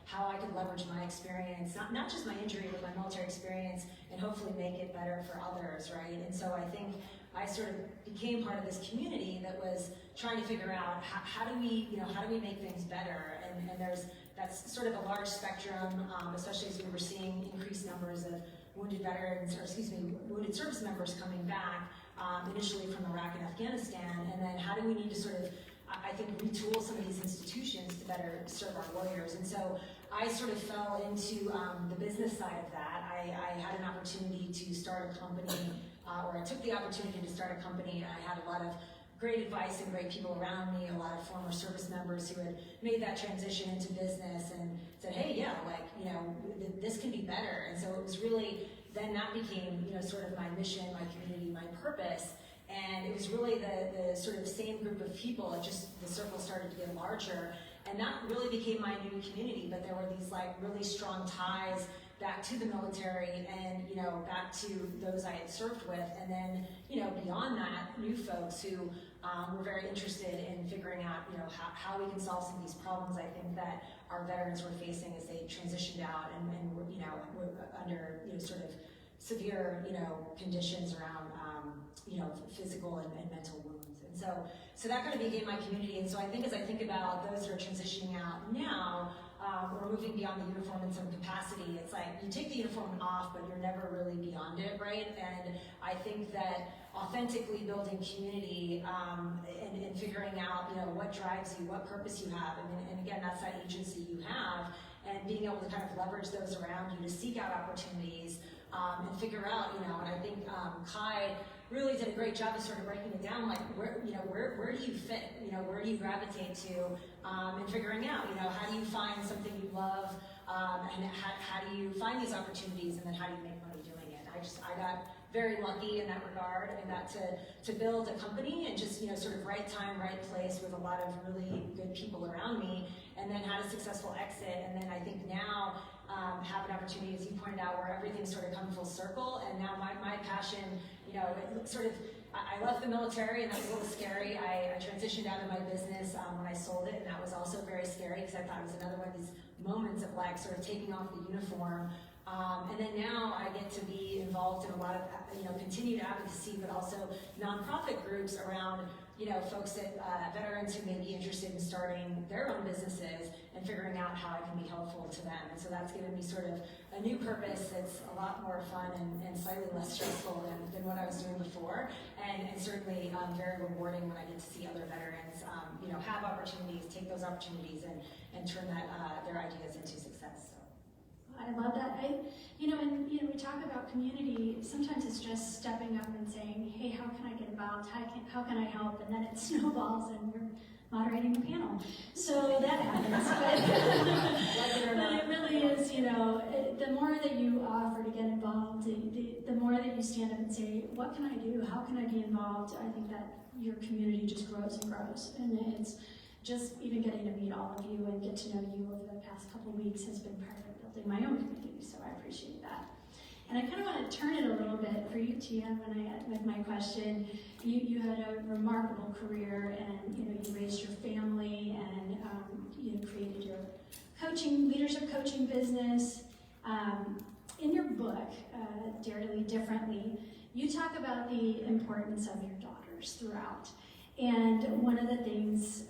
how I could leverage my experience, not just my injury, but my military experience, and hopefully make it better for others, right? And so I think I sort of became part of this community that was trying to figure out how do we make things better? And that's sort of a large spectrum, especially as we were seeing increased numbers of wounded service members coming back, initially from Iraq and Afghanistan, and then how do we need to sort of, I think, retool some of these institutions to better serve our warriors? And so I sort of fell into the business side of that. I had an opportunity to start a company, or I took the opportunity to start a company. I had a lot of great advice and great people around me, a lot of former service members who had made that transition into business and said, hey, yeah, this can be better. And so it was really, then that became, sort of my mission, my community, my purpose. And it was really the sort of same group of people, the circle started to get larger. And that really became my new community, but there were these really strong ties back to the military and, back to those I had served with. And then, beyond that, new folks who were very interested in figuring out, how we can solve some of these problems I think that our veterans were facing as they transitioned out and were under, sort of severe, conditions around, physical and mental wounds. And so that kind of became my community. And so I think as I think about those that are transitioning out now, or moving beyond the uniform in some capacity, it's like you take the uniform off, but you're never really beyond it, right? And I think that authentically building community and figuring out, what drives you, what purpose you have, and again, that's that agency you have, and being able to kind of leverage those around you to seek out opportunities and figure out, and I think Kai really did a great job of sort of breaking it down, like where do you fit, where do you gravitate to, and figuring out, how do you find something you love, and how do you find these opportunities, and then how do you make money doing it? I got very lucky in that regard. I got to build a company and just, sort of right time, right place with a lot of really good people around me, and then had a successful exit. And then I think now have an opportunity, as you pointed out, where everything's sort of come full circle. And now my passion, it sort of, I left the military, and that was a little scary. I transitioned out of my business when I sold it, and that was also very scary because I thought it was another one of these moments of like sort of taking off the uniform. And then now I get to be involved in a lot of, continued advocacy, but also nonprofit groups around, folks that, veterans who may be interested in starting their own businesses and figuring out how I can be helpful to them. And so that's given me sort of a new purpose that's a lot more fun and slightly less stressful than what I was doing before. And certainly very rewarding when I get to see other veterans, have opportunities, take those opportunities and turn their ideas into success. So. I love that. When we talk about community, sometimes it's just stepping up and saying, hey, how can I get involved? How can I help? And then it snowballs and you're moderating the panel. So that happens. But it really is, the more that you offer to get involved, the more that you stand up and say, what can I do? How can I be involved? I think that your community just grows and grows. And it's just even getting to meet all of you and get to know you over the past couple of weeks has been part of building my own community, so I appreciate that. And I kind of want to turn it a little bit for you, Tia, with my question. You had a remarkable career, and you raised your family, and you created your leadership coaching business. In your book, Dare to Lead Differently, you talk about the importance of your daughters throughout. And one of the things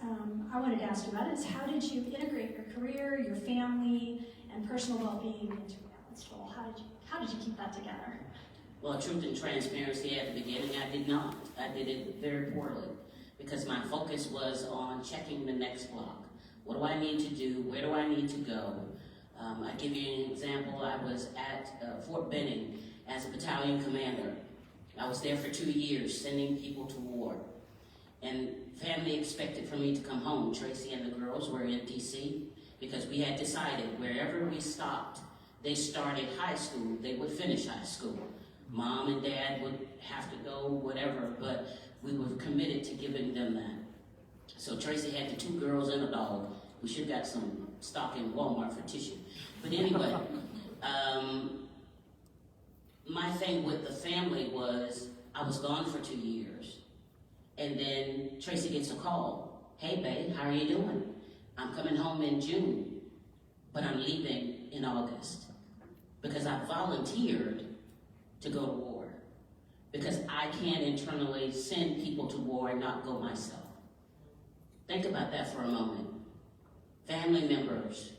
I wanted to ask you about is how did you integrate your career, your family, and personal well-being into a balanced role? How did you keep that together? Well, truth and transparency at the beginning, I did not. I did it very poorly because my focus was on checking the next block. What do I need to do? Where do I need to go? I'll give you an example. I was at Fort Benning as a battalion commander. I was there for 2 years, sending people to war. And family expected for me to come home. Tracy and the girls were in DC because we had decided wherever we stopped, they started high school, they would finish high school. Mom and dad would have to go, whatever, but we were committed to giving them that. So Tracy had the 2 girls and a dog. We should have got some stock in Walmart for tissue. But anyway, my thing with the family was I was gone for 2 years. And then Tracy gets a call. Hey, babe, how are you doing? I'm coming home in June, but I'm leaving in August because I volunteered to go to war because I can't internally send people to war and not go myself. Think about that for a moment. Family members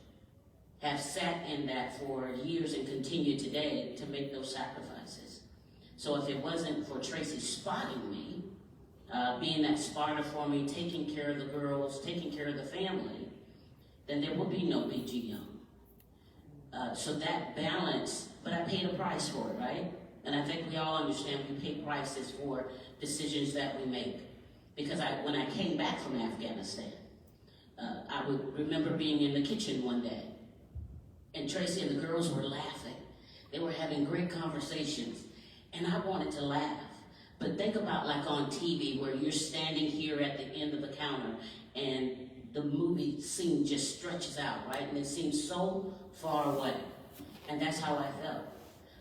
have sat in that for years and continue today to make those sacrifices. So if it wasn't for Tracy spotting me, being that spotter for me, taking care of the girls, taking care of the family, then there would be no BG Young. So that balance, but I paid a price for it, right? And I think we all understand we pay prices for decisions that we make. Because when I came back from Afghanistan, I would remember being in the kitchen one day, and Tracy and the girls were laughing. They were having great conversations, and I wanted to laugh. But think about like on TV where you're standing here at the end of the counter and the movie scene just stretches out, right? And it seems so far away. And that's how I felt.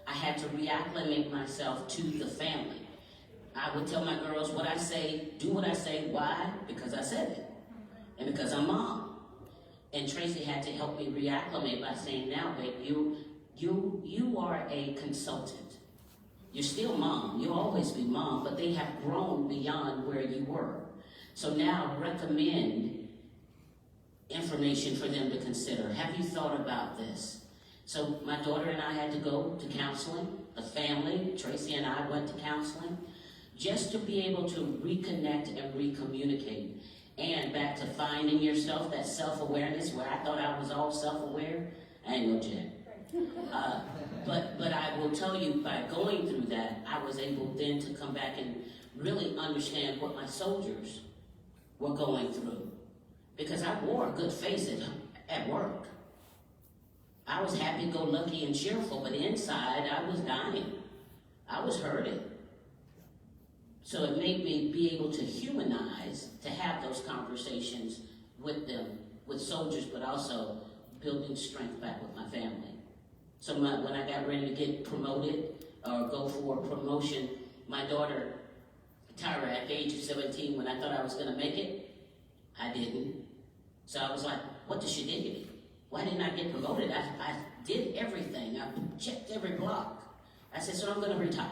I had to reacclimate myself to the family. I would tell my girls what I say, do what I say. Why? Because I said it. And because I'm mom. And Tracy had to help me reacclimate by saying, now, babe, you are a consultant. You're still mom. You'll always be mom, but they have grown beyond where you were. So now recommend information for them to consider. Have you thought about this? So my daughter and I had to go to counseling. The family, Tracy and I, went to counseling just to be able to reconnect and recommunicate. And back to finding yourself, that self-awareness, where I thought I was all self-aware. I ain't no jack. But I will tell you, by going through that, I was able then to come back and really understand what my soldiers were going through. Because I wore a good face at work. I was happy-go-lucky and cheerful, but inside I was dying. I was hurting. So it made me be able to humanize, to have those conversations with them, with soldiers, but also building strength back with my family. So when I got ready to get promoted or go for a promotion, my daughter, Tyra, at the age of 17, when I thought I was going to make it, I didn't. So I was like, what the shediggity? Why didn't I get promoted? I did everything. I checked every block. I said, so I'm going to retire.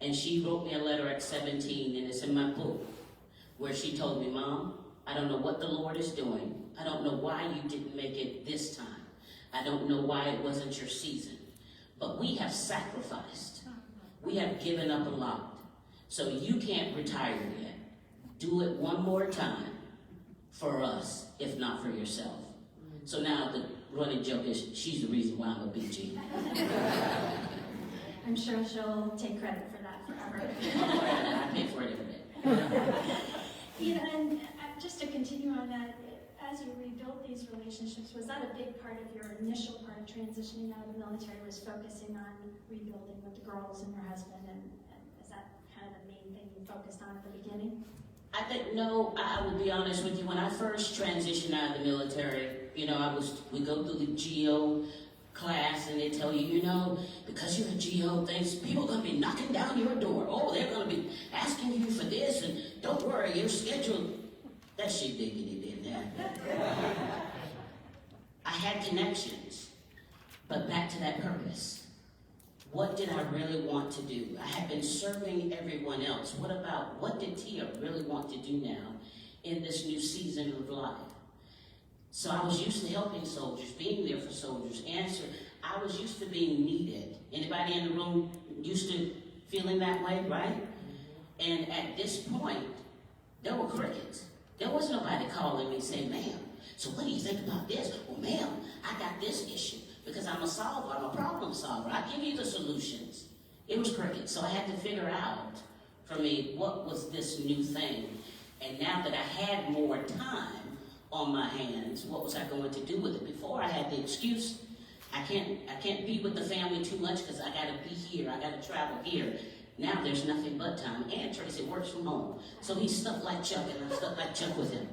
And she wrote me a letter at 17, and it's in my book, where she told me, Mom, I don't know what the Lord is doing. I don't know why you didn't make it this time. I don't know why it wasn't your season. But we have sacrificed. We have given up a lot. So you can't retire yet. Do it one more time for us, if not for yourself. So now the running joke is, she's the reason why I'm a BG. I'm sure she'll take credit for that forever. I pay for it every day. You know, and just to continue on that, as you rebuilt these relationships, was that a big part of your initial part of transitioning out of the military, was focusing on rebuilding with the girls and your husband, and is that kind of the main thing you focused on at the beginning? I think, no, I will be honest with you. When I first transitioned out of the military, you know, we go through the GO class and they tell you, you know, because you're a GO, people are going to be knocking down your door. Oh, they're going to be asking you for this, and don't worry, you're scheduled. That shit diggity did that. I had connections, but back to that purpose. What did I really want to do? I had been serving everyone else. What did Tia really want to do now in this new season of life? So I was used to helping soldiers, being there for soldiers, I was used to being needed. Anybody in the room used to feeling that way, right? And at this point, there were crickets. There was nobody calling me saying, ma'am, so what do you think about this? Well, ma'am, I got this issue. Because I'm a solver, I'm a problem solver. I give you the solutions. It was cricket. So I had to figure out, for me, what was this new thing? And now that I had more time on my hands, what was I going to do with it? Before I had the excuse, I can't be with the family too much because I gotta be here, I gotta travel here. Now there's nothing but time. And Tracy works from home. So he's stuck like Chuck, and I'm stuck like Chuck with him.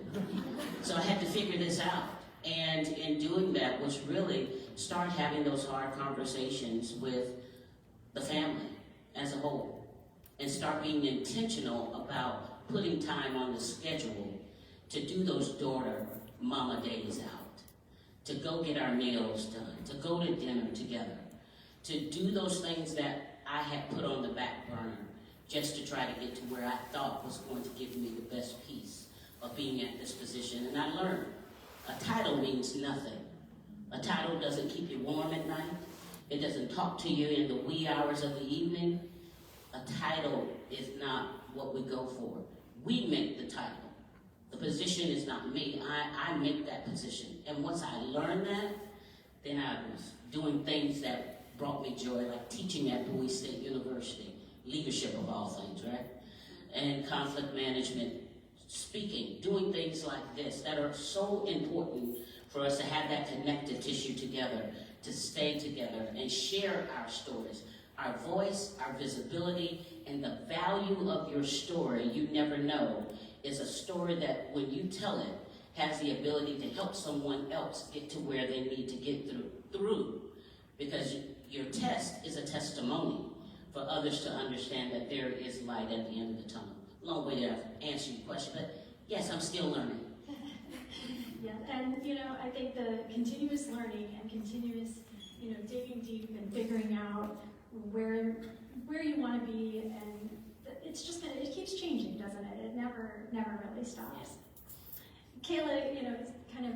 So I had to figure this out. And in doing that was really start having those hard conversations with the family as a whole, and start being intentional about putting time on the schedule to do those daughter mama days out, to go get our nails done, to go to dinner together, to do those things that I had put on the back burner just to try to get to where I thought was going to give me the best piece of being at this position. And I learned a title means nothing. A title doesn't keep you warm at night. It doesn't talk to you in the wee hours of the evening. A title is not what we go for. We make the title. The position is not me. I make that position. And once I learned that, then I was doing things that brought me joy, like teaching at Bowie State University, leadership of all things, right? And conflict management, speaking, doing things like this that are so important for us to have that connective tissue together, to stay together and share our stories. Our voice, our visibility, and the value of your story, you never know, is a story that when you tell it, has the ability to help someone else get to where they need to get through. Because your test is a testimony for others to understand that there is light at the end of the tunnel. Long way to answer your question, but yes, I'm still learning. Yeah, and you know, I think the continuous learning and continuous, digging deep and figuring out where where you want to be, and it's just gonna, it keeps changing, doesn't it? It never really stops. Kayla, you know, kind of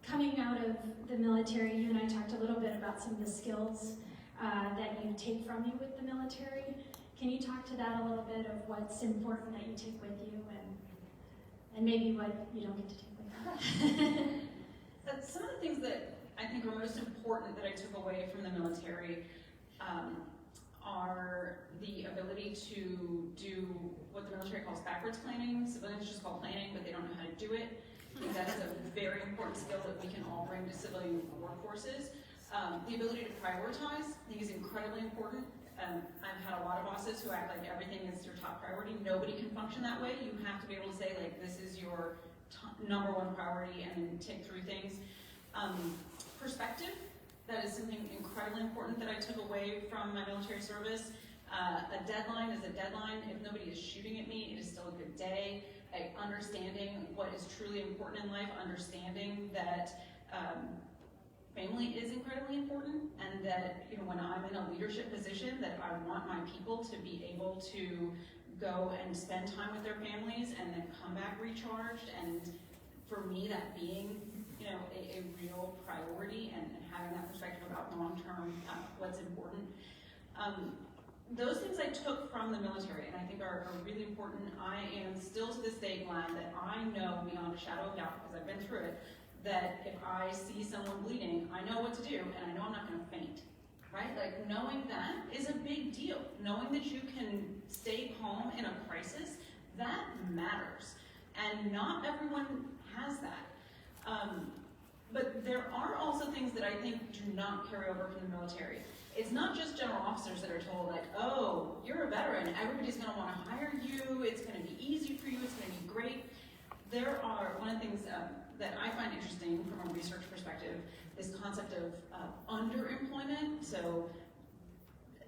coming out of the military, you and I talked a little bit about some of the skills that you take from you with the military. Can you talk to that a little bit of what's important that you take with you, and maybe what you don't get to take with you? Some of the things that I think are most important that I took away from the military are the ability to do what the military calls backwards planning. Civilians just call planning, but they don't know how to do it. I think that is a very important skill that we can all bring to civilian workforces. The ability to prioritize, I think, is incredibly important. I've had a lot of bosses who act like everything is their top priority. Nobody can function that way. You have to be able to say, like, this is your number one priority, and tick through things. Perspective, that is something incredibly important that I took away from my military service. A deadline is a deadline. If nobody is shooting at me, it is still a good day. Understanding what is truly important in life, understanding that family is incredibly important, and that, you know, when I'm in a leadership position, that I want my people to be able to go and spend time with their families and then come back recharged, and for me that being, you know, a real priority, and having that perspective about long-term what's important. Those things I took from the military, and I think are really important. I am still to this day glad that I know beyond a shadow of doubt, because I've been through it, that if I see someone bleeding, I know what to do, and I know I'm not going to faint, right? Like, knowing that is a big deal. Knowing that you can stay calm in a crisis, that matters. And not everyone has that. But there are also things that I think do not carry over from the military. It's not just general officers that are told, like, oh, you're a veteran, everybody's going to want to hire you, it's going to be easy for you, it's going to be great. There are, one of the things that I find interesting from a research perspective, this concept of underemployment. So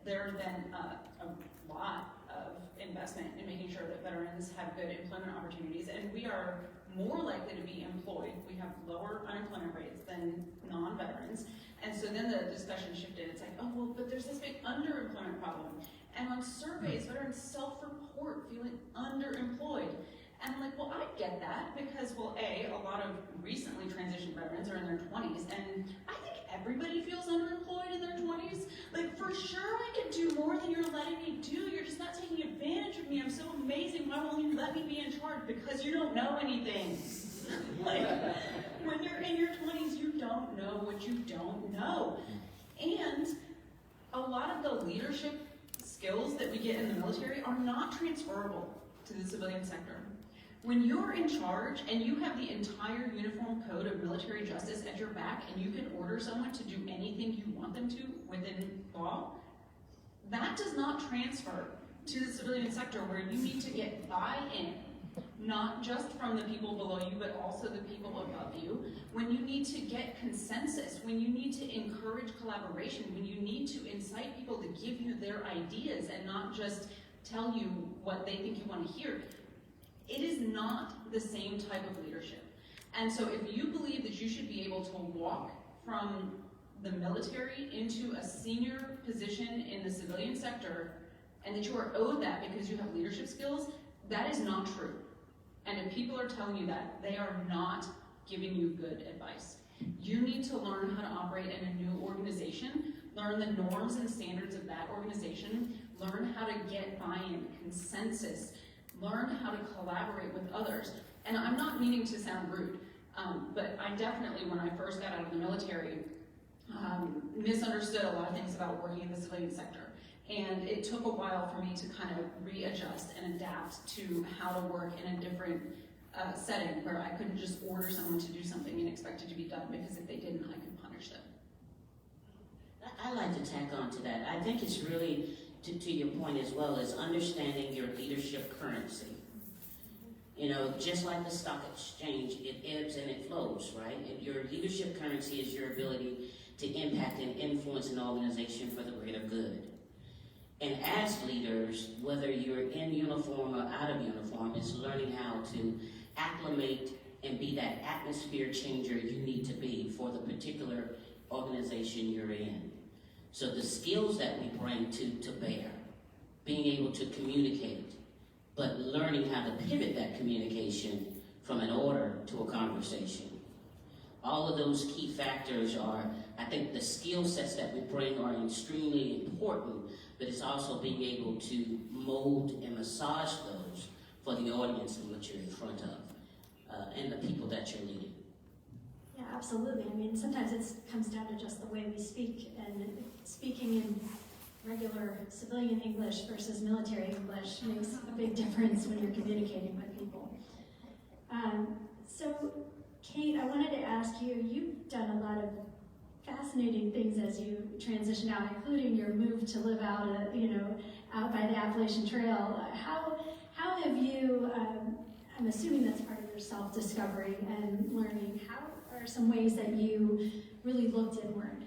there's been a lot of investment in making sure that veterans have good employment opportunities, and we are more likely to be employed. We have lower unemployment rates than non-veterans. And so then the discussion shifted. It's like, oh, well, but there's this big underemployment problem. And on surveys, veterans self-report feeling underemployed. And I'm like, well, I get that, because, well, a lot of recently transitioned veterans are in their 20s, and I think everybody feels underemployed in their 20s. Like, for sure I can do more than you're letting me do. You're just not taking advantage of me. I'm so amazing. Why won't you let me be in charge? Because you don't know anything. Like, when you're in your 20s, you don't know what you don't know. And a lot of the leadership skills that we get in the military are not transferable to the civilian sector. When you're in charge and you have the entire uniform code of military justice at your back, and you can order someone to do anything you want them to within law, that does not transfer to the civilian sector, where you need to get buy-in, not just from the people below you, but also the people above you. When you need to get consensus, when you need to encourage collaboration, when you need to incite people to give you their ideas and not just tell you what they think you want to hear. It is not the same type of leadership. And so if you believe that you should be able to walk from the military into a senior position in the civilian sector, and that you are owed that because you have leadership skills, that is not true. And if people are telling you that, they are not giving you good advice. You need to learn how to operate in a new organization, learn the norms and standards of that organization, learn how to get buy-in, consensus, learn how to collaborate with others. And I'm not meaning to sound rude, but I definitely, when I first got out of the military, misunderstood a lot of things about working in the civilian sector. And it took a while for me to kind of readjust and adapt to how to work in a different setting, where I couldn't just order someone to do something and expect it to be done, because if they didn't, I could punish them. I like to tack on to that. I think it's really, to your point as well, is understanding your leadership currency. You know, just like the stock exchange, it ebbs and it flows, right? And your leadership currency is your ability to impact and influence an organization for the greater good. And as leaders, whether you're in uniform or out of uniform, is learning how to acclimate and be that atmosphere changer you need to be for the particular organization you're in. So the skills that we bring to bear being able to communicate, but learning how to pivot that communication from an order to a conversation. All of those key factors are, I think the skill sets that we bring are extremely important, but it's also being able to mold and massage those for the audience in which you're in front of, and the people that you're leading. Yeah, absolutely. I mean, sometimes it comes down to just the way we speak, and speaking in regular civilian English versus military English makes a big difference when you're communicating with people. So, Kate, I wanted to ask you, you've done a lot of fascinating things as you transition out, including your move to live out, out by the Appalachian Trail. How have you, I'm assuming that's part of your self-discovery and learning, how are some ways that you really looked inward?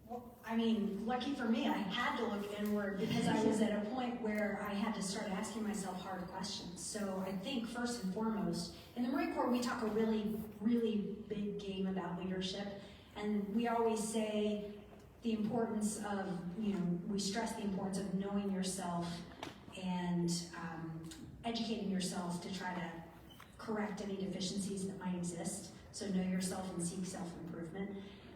Well, I mean, lucky for me, I had to look inward because I was at a point where I had to start asking myself hard questions. So I think first and foremost, in the Marine Corps, we talk a really, really big game about leadership. And we always say the importance of, we stress the importance of knowing yourself and educating yourself to try to correct any deficiencies that might exist. So know yourself and seek self-improvement.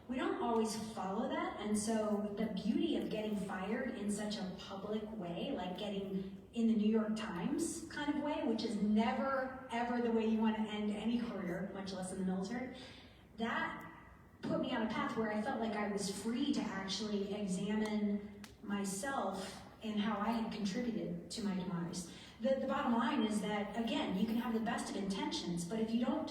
We don't always follow that, and so the beauty of getting fired in such a public way, like getting in the New York Times kind of way, which is never, ever the way you want to end any career, much less in the military, that put me on a path where I felt like I was free to actually examine myself and how I had contributed to my demise. The bottom line is that, again, you can have the best of intentions, but if you don't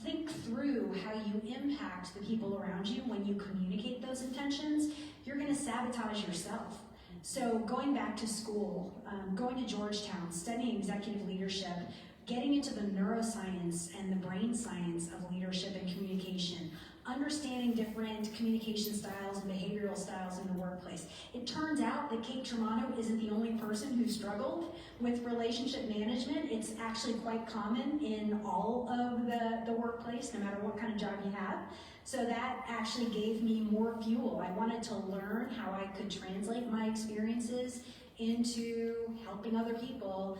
think through how you impact the people around you when you communicate those intentions, you're going to sabotage yourself. So going back to school, going to Georgetown, studying executive leadership, getting into the neuroscience and the brain science of leadership and communication, understanding different communication styles and behavioral styles in the workplace. It turns out that Kate Germano isn't the only person who struggled with relationship management. It's actually quite common in all of the workplace, no matter what kind of job you have. So that actually gave me more fuel. I wanted to learn how I could translate my experiences into helping other people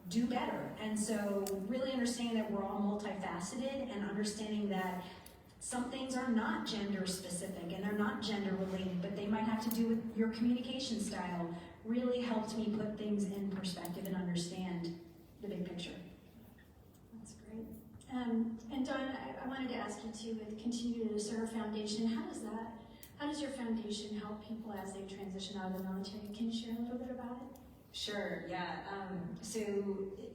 do better. And so really understanding that we're all multifaceted and understanding that some things are not gender specific and they're not gender related, but they might have to do with your communication style, really helped me put things in perspective and understand the big picture. That's great. And Dawn, I wanted to ask you too, with Continue to Serve Foundation, how does your foundation help people as they transition out of the military? Can you share a little bit about it? Sure, yeah. So,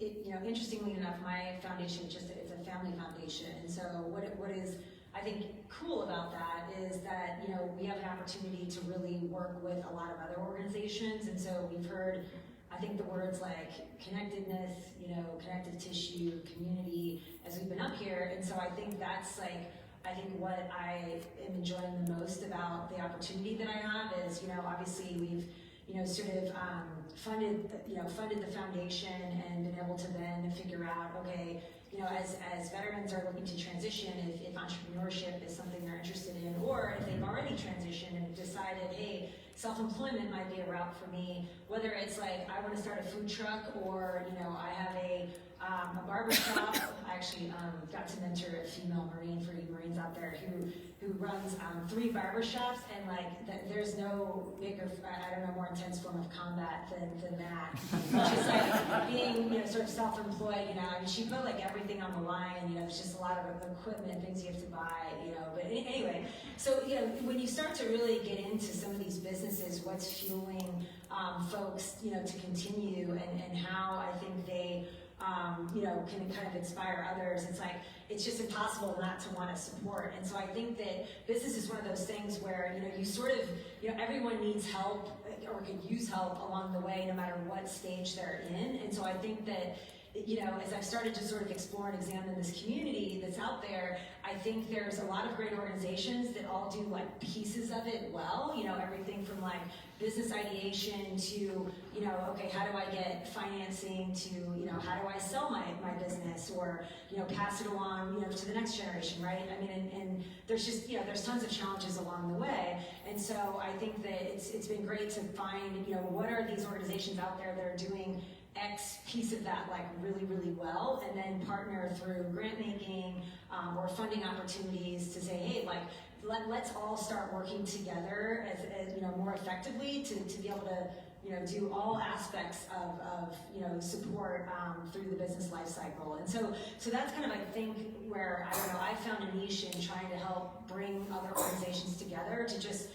interestingly enough, my foundation it's a family foundation, and so what is I think cool about that is that we have an opportunity to really work with a lot of other organizations, and so we've heard I think the words like connectedness, connective tissue, community as we've been up here, and so I think that's what I am enjoying the most about the opportunity that I have is obviously we've sort of funded the foundation and been able to then figure out, okay, as veterans are looking to transition, if entrepreneurship is something they're interested in, or if they've already transitioned and decided, hey, self-employment might be a route for me, whether it's like I want to start a food truck or, I have a barber shop. I actually got to mentor a female Marine for you Marines out there who runs 3 barber shops, and there's no bigger, more intense form of combat than that. Just like being, sort of self-employed, she put everything on the line, it's just a lot of equipment, things you have to buy, but anyway, so, when you start to really get into some of these businesses, what's fueling folks, to continue and how I think they can kind of inspire others. It's just impossible not to want to support. And so I think that business is one of those things where, you sort of, everyone needs help or could use help along the way, no matter what stage they're in. And so I think that you know, as I've started to sort of explore and examine this community that's out there, I think there's a lot of great organizations that all do like pieces of it well, you know, everything from like business ideation to, you know, okay, how do I get financing to, you know, how do I sell my business or, you know, pass it along, you know, to the next generation, right? I mean, and there's just, you know, there's tons of challenges along the way. And so I think that it's been great to find, you know, what are these organizations out there that are doing X piece of that like really, really well, and then partner through grant making or funding opportunities to say, hey, like, let's all start working together as you know, more effectively to be able to, you know, do all aspects of you know, support through the business life cycle. And so that's kind of, I think, where, I don't know, I found a niche in trying to help bring other organizations together to just,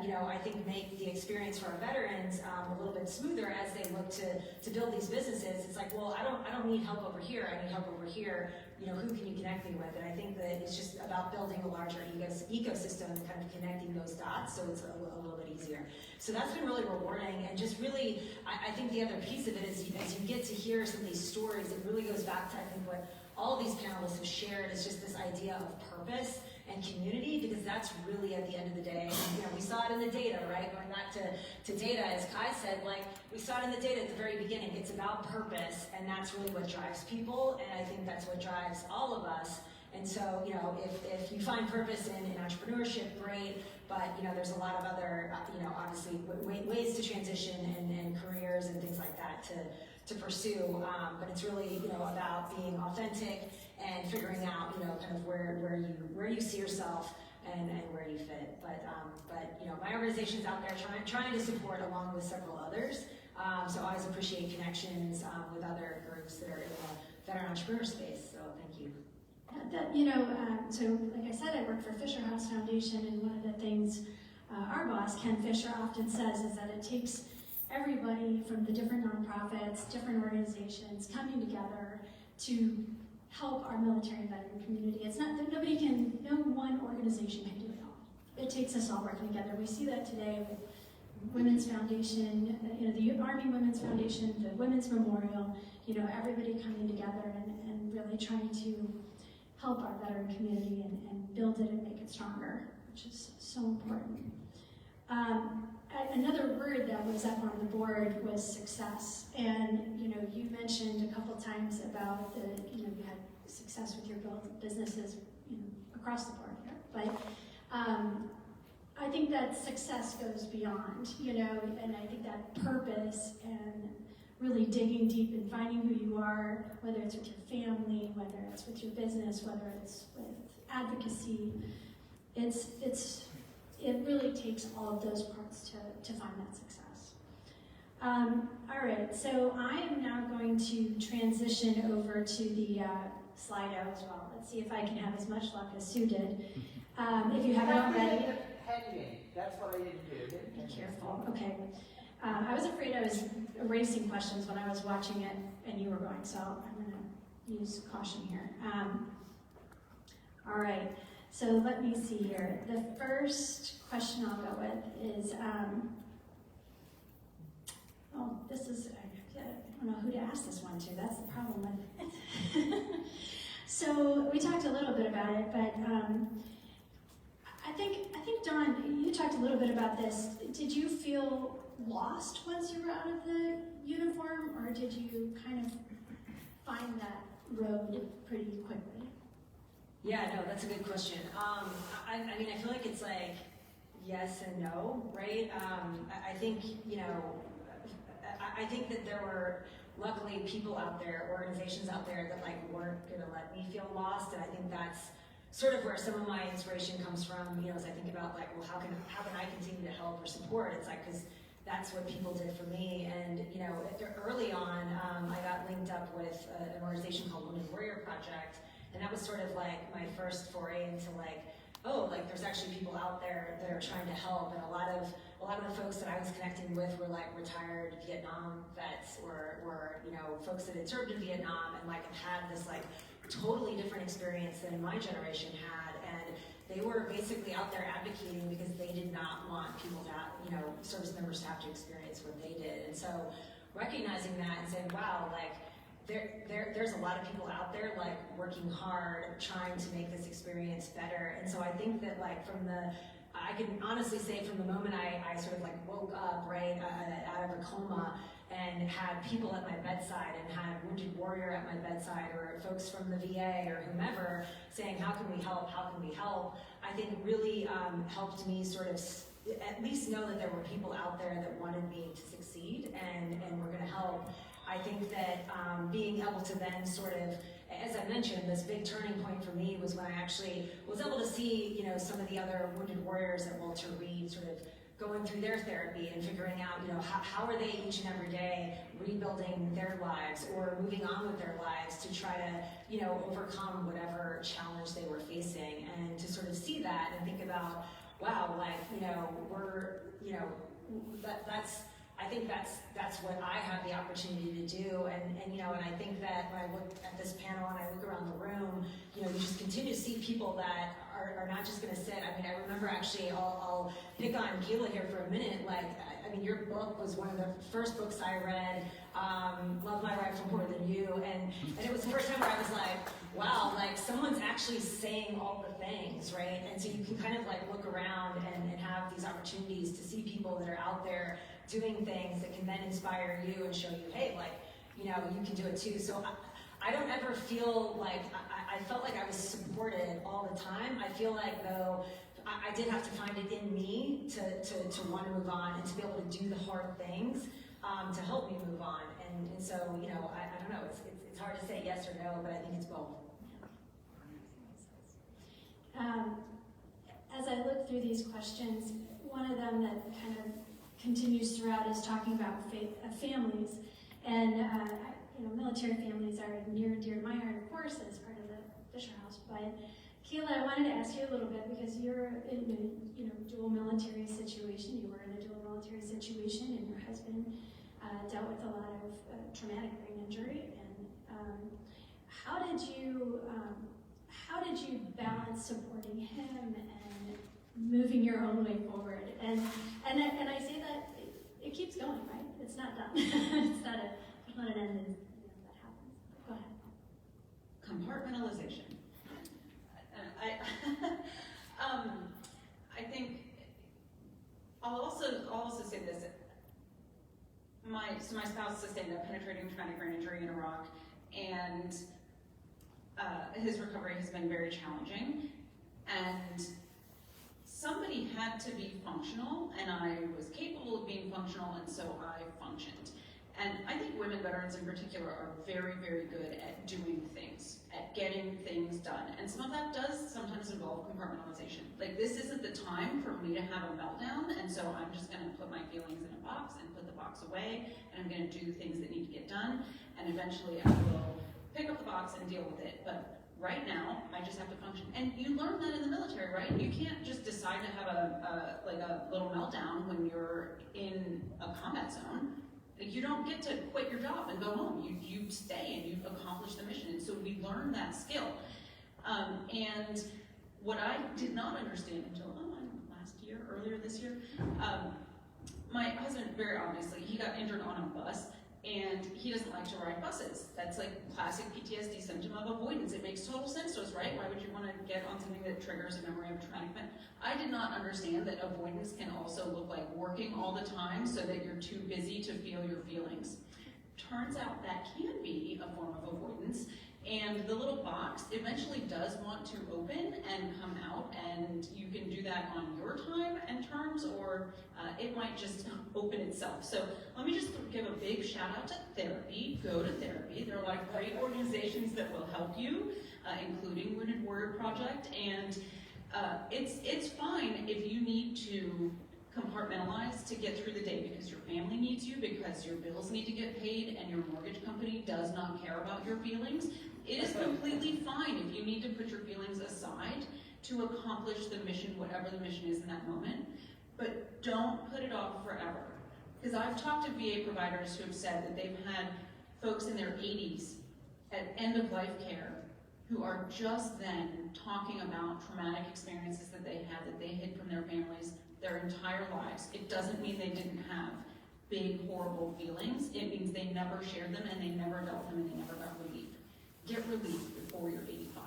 you know, I think make the experience for our veterans a little bit smoother as they look to build these businesses. It's like, well, I don't need help over here, I need help over here. You know, who can you connect me with? And I think that it's just about building a larger ecosystem and kind of connecting those dots so it's a little bit easier. So that's been really rewarding, and just really, I think the other piece of it is as you get to hear some of these stories, it really goes back to, I think, what all these panelists have shared is just this idea of purpose and community, because that's really at the end of the day, you know, we saw it in the data, right? Going back to data, as Kai said, like, we saw it in the data at the very beginning. It's about purpose, and that's really what drives people, and I think that's what drives all of us. And so, you know, if you find purpose in entrepreneurship, great, but, you know, there's a lot of other, you know, obviously ways to transition and careers and things like that to pursue, but it's really, you know, about being authentic and figuring out, you know, kind of where you see yourself and where you fit. But you know, my organization's out there trying to support along with several others. So I always appreciate connections with other groups that are in the veteran entrepreneur space. So thank you. You know, so like I said, I work for Fisher House Foundation, and one of the things our boss, Ken Fisher, often says is that it takes everybody from the different nonprofits, different organizations coming together to help our military and veteran community. It's not that no one organization can do it all. It takes us all working together. We see that today with Women's Foundation, you know, the Army Women's Foundation, the Women's Memorial, you know, everybody coming together and really trying to help our veteran community and build it and make it stronger, which is so important. Another word that was up on the board was success. And, you know, you mentioned a couple times about you know, you had success with your businesses, you know, across the board here. But I think that success goes beyond, you know, and I think that purpose and really digging deep and finding who you are, whether it's with your family, whether it's with your business, whether it's with advocacy, it really takes all of those parts to find that success. All right, so I am now going to transition over to the Slido as well. Let's see if I can have as much luck as Sue did. If you haven't already. That's what I didn't do. Be careful, okay. I was afraid I was erasing questions when I was watching it and you were going, so I'm gonna use caution here. All right. So let me see here. The first question I'll go with is, oh, this is, I don't know who to ask this one to. That's the problem with it. So we talked a little bit about it, but I think Dawn, you talked a little bit about this. Did you feel lost once you were out of the uniform, or did you kind of find that road pretty quickly? Yeah, no, that's a good question. I mean, I feel like it's like yes and no, right? I think, you know, I think that there were luckily people out there, organizations out there that like weren't gonna let me feel lost, and I think that's sort of where some of my inspiration comes from, you know, as I think about like, well, how can I continue to help or support? It's like, because that's what people did for me. And, you know, early on, I got linked up with an organization called Women Warrior Project. And that was sort of like my first foray into like, oh, like there's actually people out there that are trying to help. And a lot of the folks that I was connecting with were like retired Vietnam vets or you know, folks that had served in Vietnam and like had this like totally different experience than my generation had. And they were basically out there advocating because they did not want people to have, you know, service members to have to experience what they did. And so recognizing that and saying, wow, like, there's a lot of people out there like working hard, trying to make this experience better. And so I think that like I can honestly say from the moment I sort of like woke up right out of a coma and had people at my bedside and had Wounded Warrior at my bedside or folks from the VA or whomever saying, how can we help, how can we help? I think it really helped me sort of at least know that there were people out there that wanted me to succeed and were gonna help. I think that being able to then sort of, as I mentioned, this big turning point for me was when I actually was able to see, you know, some of the other Wounded Warriors at Walter Reed sort of going through their therapy and figuring out, you know, how are they each and every day rebuilding their lives or moving on with their lives to try to, you know, overcome whatever challenge they were facing, and to sort of see that and think about, wow, like, you know, I think that's what I have the opportunity to do, and you know, and I think that when I look at this panel and I look around the room, you know, you just continue to see people that are not just going to sit. I mean, I remember actually, I'll pick on Kayla here for a minute. Like, I mean, your book was one of the first books I read. Love My Wife More Than You, and it was the first time where I was like, wow, like someone's actually saying all the things, right? And so you can kind of like look around and have these opportunities to see people that are out there doing things that can then inspire you and show you, hey, like, you know, you can do it too. So I don't ever feel like, I felt like I was supported all the time. I feel like though, I did have to find it in me to want to move on and to be able to do the hard things to help me move on. And so, you know, I don't know, it's hard to say yes or no, but I think it's both. As I look through these questions, one of them that kind of continues throughout is talking about families, and you know, military families are near and dear to my heart, of course, as part of the Fisher House. But Kayla, I wanted to ask you a little bit, because you're in a, you know, dual military situation. You were in a dual military situation, and your husband dealt with a lot of traumatic brain injury. And how did you balance supporting him and moving your own way forward? And I say that it keeps going, right? It's not done. It's not an end, and you know, that happens. Go ahead. Compartmentalization. I think I'll also say this. My spouse sustained a penetrating traumatic brain injury in Iraq, and his recovery has been very challenging. And somebody had to be functional, and I was capable of being functional, and so I functioned. And I think women veterans in particular are very, very good at doing things, at getting things done. And some of that does sometimes involve compartmentalization. Like, this isn't the time for me to have a meltdown, and so I'm just gonna put my feelings in a box and put the box away, and I'm gonna do things that need to get done, and eventually I will pick up the box and deal with it. But right now, I just have to function. And you learn that in the military, right? You can't just decide to have a little meltdown when you're in a combat zone. Like, you don't get to quit your job and go home. You stay and you accomplish the mission. And so we learn that skill. And what I did not understand until earlier this year, my husband, very obviously, he got injured on a bus, and he doesn't like to ride buses. That's like classic PTSD symptom of avoidance. It makes total sense to us, right? Why would you want to get on something that triggers a memory of a traumatic event? I did not understand that avoidance can also look like working all the time so that you're too busy to feel your feelings. Turns out that can be a form of avoidance, and the little box eventually does want to open and come out, and you can do that on your time and terms, or it might just open itself. So let me just give a big shout out to therapy. Go to therapy. There are a lot of great organizations that will help you, including Wounded Warrior Project, and it's fine if you need to compartmentalize to get through the day because your family needs you, because your bills need to get paid, and your mortgage company does not care about your feelings. It is completely fine if you need to put your feelings aside to accomplish the mission, whatever the mission is in that moment, but don't put it off forever. Because I've talked to VA providers who have said that they've had folks in their 80s at end-of-life care who are just then talking about traumatic experiences that they had, that they hid from their families their entire lives. It doesn't mean they didn't have big, horrible feelings. It means they never shared them and they never dealt them and they never got relief. Get relief before you're 85.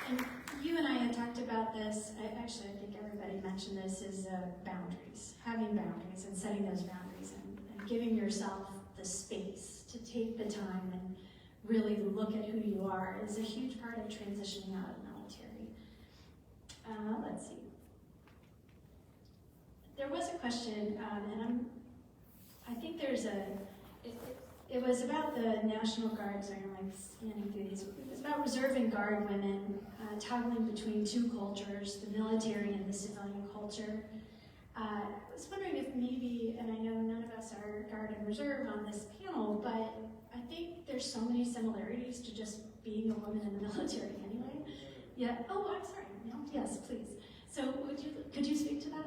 And you and I had talked about this, I think everybody mentioned this, is boundaries, having boundaries and setting those boundaries and giving yourself the space to take the time and really look at who you are is a huge part of transitioning out of the military. Let's see. There was a question, and I think there's it was about the National Guard, sorry, I'm like scanning through these. It was about Reserve and Guard women toggling between two cultures, the military and the civilian culture. I was wondering if maybe, and I know none of us are Guard and Reserve on this panel, but I think there's so many similarities to just being a woman in the military anyway. Yeah, oh, I'm sorry, no, yes, please. So could you speak to that?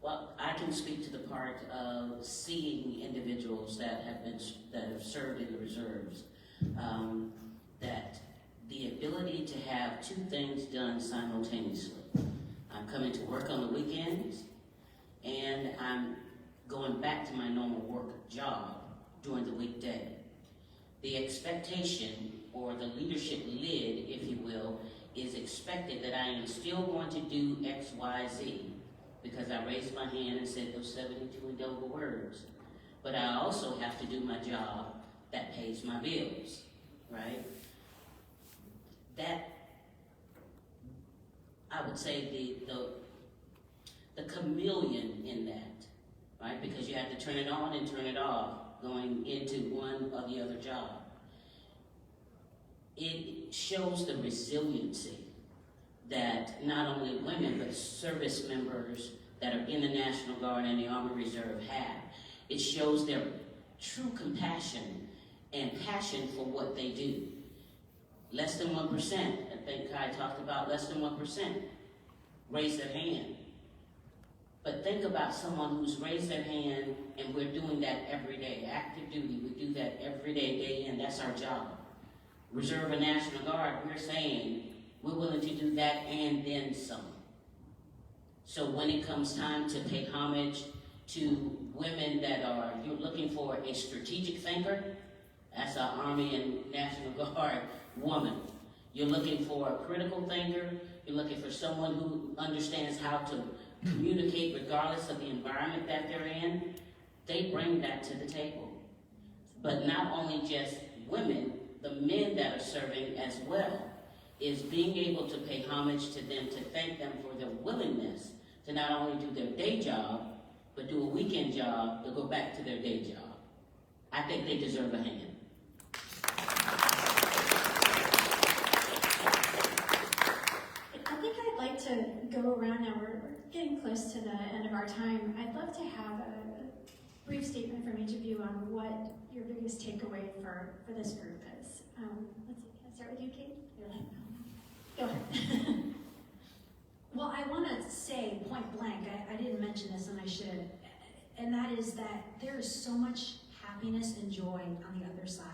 Well, I can speak to the part of seeing individuals that have served in the reserves, that the ability to have two things done simultaneously. I'm coming to work on the weekends, and I'm going back to my normal work job during the weekday. The expectation, or the leadership lid, if you will, is expected that I am still going to do X, Y, Z, because I raised my hand and said those 72 indelible words. But I also have to do my job that pays my bills, right? That, I would say the chameleon in that, right? Because you have to turn it on and turn it off, going into one or the other job. It shows the resiliency that not only women, but service members that are in the National Guard and the Army Reserve have. It shows their true compassion and passion for what they do. Less than 1%, I think Kai talked about less than 1%, raise their hand. But think about someone who's raised their hand, and we're doing that every day. Active duty, we do that every day, day in, that's our job. Reserve and National Guard, we're saying we're willing to do that and then some. So when it comes time to pay homage to women that are, you're looking for a strategic thinker, that's our Army and National Guard woman. You're looking for a critical thinker, you're looking for someone who understands how to communicate regardless of the environment that they're in, they bring that to the table. But not only just women, the men that are serving as well, is being able to pay homage to them, to thank them for their willingness to not only do their day job, but do a weekend job to go back to their day job. I think they deserve a hand. I think I'd like to go around now. We're getting close to the end of our time. I'd love to have a brief statement from each of you on what your biggest takeaway for this group is. Let's see, can I start with you, Kate? Go ahead. Well, I want to say point blank, I didn't mention this and I should, and that is that there is so much happiness and joy on the other side.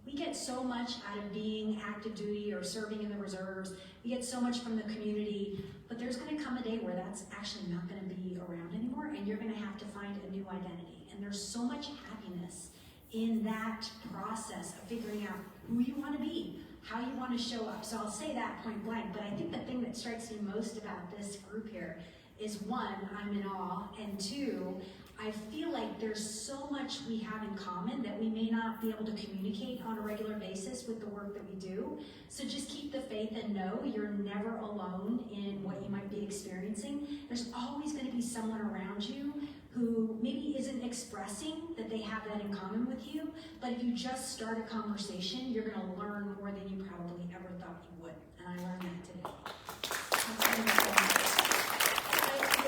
We get so much out of being active duty or serving in the reserves. We get so much from the community, but there's going to come a day where that's actually not going to be around anymore, and you're going to have to find a new identity. And there's so much happiness in that process of figuring out who you want to be, how you want to show up. So I'll say that point blank, but I think the thing that strikes me most about this group here is, one, I'm in awe, and two, I feel like there's so much we have in common that we may not be able to communicate on a regular basis with the work that we do. So just keep the faith and know you're never alone in what you might be experiencing. There's always going to be someone around you who maybe isn't expressing that they have that in common with you, but if you just start a conversation, you're going to learn more than you probably ever thought you would. And I learned that today.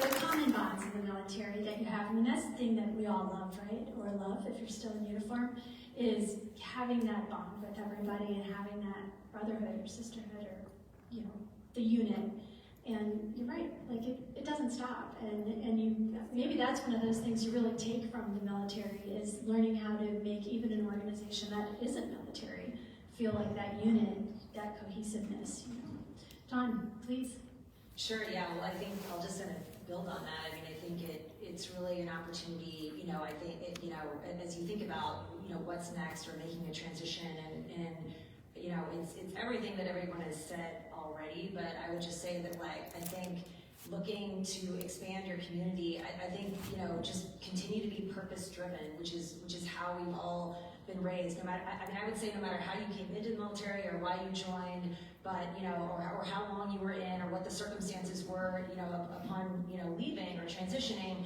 The common bonds in the military that you have, I mean, that's the thing that we all love, right? Or love if you're still in uniform, is having that bond with everybody and having that brotherhood or sisterhood or, you know, the unit. And you're right, like it doesn't stop. And you, maybe that's one of those things you really take from the military, is learning how to make even an organization that isn't military feel like that unit, that cohesiveness, you know. John, please. Sure, yeah, well, I think I'll just kind of build on that. I mean, I think it's really an opportunity, I think, as you think about, what's next or making a transition and it's everything that everyone has said already, but I would just say that, like, I think looking to expand your community, I think, just continue to be purpose-driven, which is how we've all been raised. No matter, I would say no matter how you came into the military or why you joined, but, or how long you were in or what the circumstances were, upon, leaving or transitioning,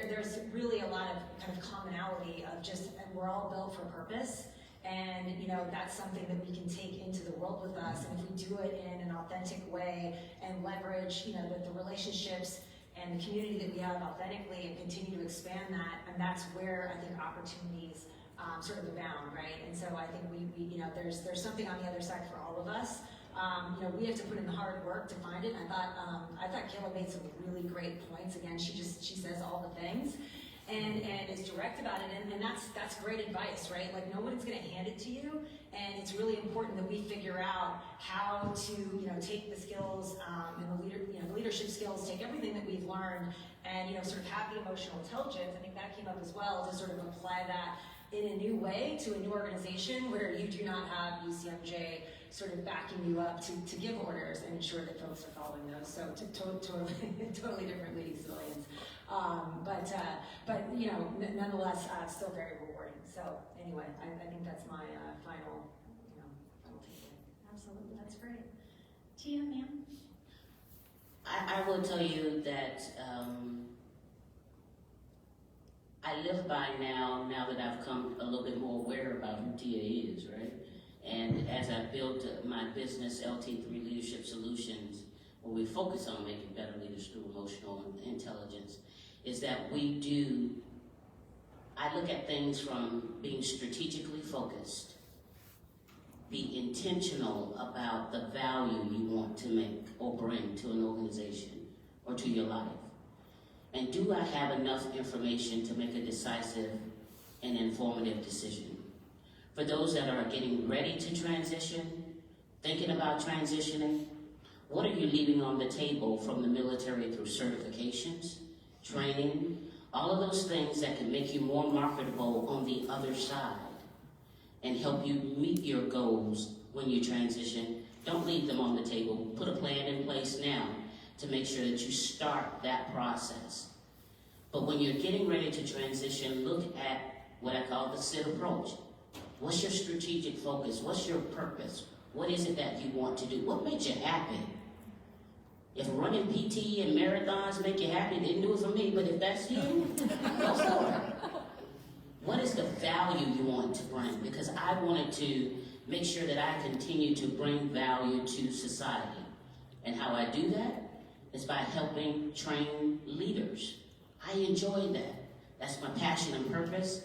there's really a lot of kind of commonality of just, we're all built for purpose. And, that's something that we can take into the world with us. And if we do it in an authentic way and leverage, the relationships and the community that we have authentically and continue to expand that, and that's where I think opportunities sort of abound, right? And so I think we there's something on the other side for all of us. We have to put in the hard work to find it. I thought Kayla made some really great points. Again, she says all the things. And is direct about it, and that's great advice, right? Like, no one's going to hand it to you, and it's really important that we figure out how to, take the skills and the leadership skills, take everything that we've learned, and sort of have the emotional intelligence. I think that came up as well, to sort of apply that in a new way to a new organization where you do not have UCMJ sort of backing you up to give orders and ensure that folks are following those. So totally different leading civilians. But nonetheless, still very rewarding. So anyway, I think that's my final takeaway. Absolutely, that's great. Tia, ma'am? I will tell you that I live by now that I've come a little bit more aware about who Tia is, right? And as I built my business, LT3 Leadership Solutions, where we focus on making better leaders through emotional intelligence, is that I look at things from being strategically focused, be intentional about the value you want to make or bring to an organization or to your life. And do I have enough information to make a decisive and informative decision? For those that are getting ready to transition, thinking about transitioning, what are you leaving on the table from the military through certifications, training, all of those things that can make you more marketable on the other side and help you meet your goals when you transition? Don't leave them on the table. Put a plan in place now to make sure that you start that process. But when you're getting ready to transition, look at what I call the SIT approach. What's your strategic focus? What's your purpose? What is it that you want to do? What makes you happy? If running PT and marathons make you happy, didn't do it for me, but if that's you, go for it. What is the value you want to bring? Because I wanted to make sure that I continue to bring value to society. And how I do that is by helping train leaders. I enjoy that. That's my passion and purpose,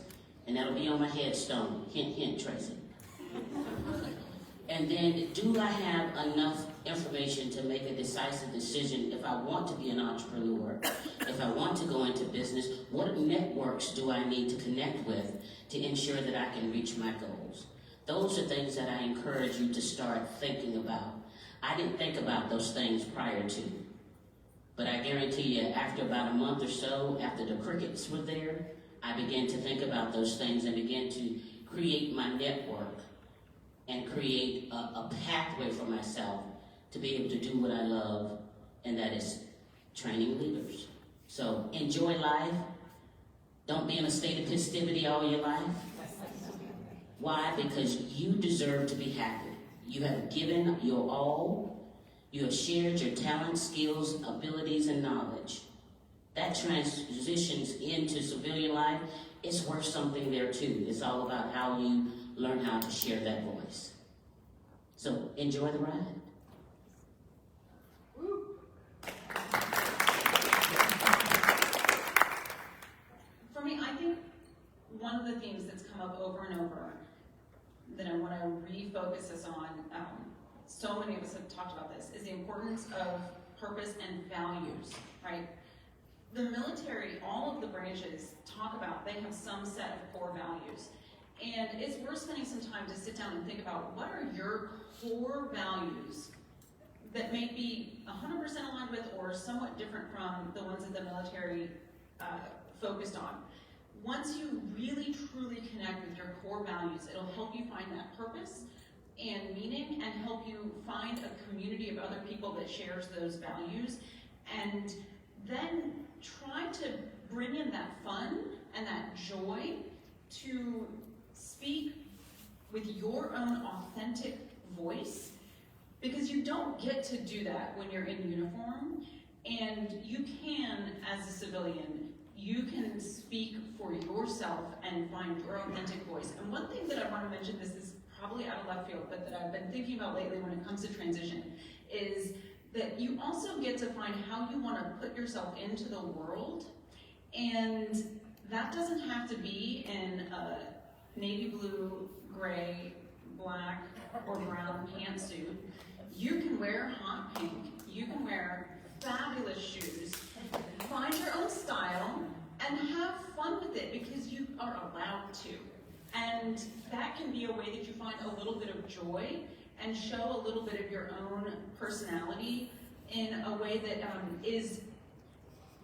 and that'll be on my headstone. Hint, hint, Tracy. And then, do I have enough information to make a decisive decision if I want to be an entrepreneur, if I want to go into business? What networks do I need to connect with to ensure that I can reach my goals? Those are things that I encourage you to start thinking about. I didn't think about those things prior to, but I guarantee you, after about a month or so, after the crickets were there, I began to think about those things and began to create my network and create a pathway for myself to be able to do what I love, and that is training leaders. So enjoy life. Don't be in a state of festivity all your life. Why? Because you deserve to be happy. You have given your all. You have shared your talents, skills, abilities, and knowledge. That transitions into civilian life. It's worth something there too. It's all about how you learn how to share that voice. So enjoy the ride. For me, I think one of the themes that's come up over and over that I want to refocus us on, so many of us have talked about this, is the importance of purpose and values, right? The military, all of the branches talk about, they have some set of core values. And it's worth spending some time to sit down and think about, what are your core values that may be 100% aligned with or somewhat different from the ones that the military focused on. Once you really truly connect with your core values, it'll help you find that purpose and meaning and help you find a community of other people that shares those values, and then try to bring in that fun and that joy to speak with your own authentic voice, because you don't get to do that when you're in uniform, and you can, as a civilian, you can speak for yourself and find your authentic voice. And one thing that I want to mention, this is probably out of left field, but that I've been thinking about lately when it comes to transition, is that you also get to find how you want to put yourself into the world, and that doesn't have to be in a navy blue, gray, black, or brown pantsuit. You can wear hot pink, you can wear fabulous shoes, find your own style, and have fun with it because you are allowed to. And that can be a way that you find a little bit of joy and show a little bit of your own personality in a way that is,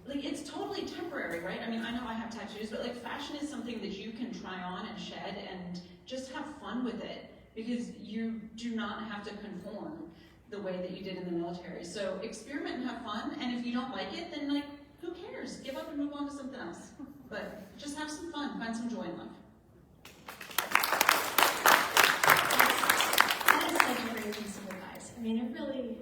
like, it's totally temporary, right? I mean, I know I have tattoos, but like fashion is something that you can try on and shed and just have fun with it, because you do not have to conform the way that you did in the military. So experiment and have fun, and if you don't like it, then like, who cares? Give up and move on to something else. But just have some fun, find some joy in life. That is such a great piece of advice. I mean, it really,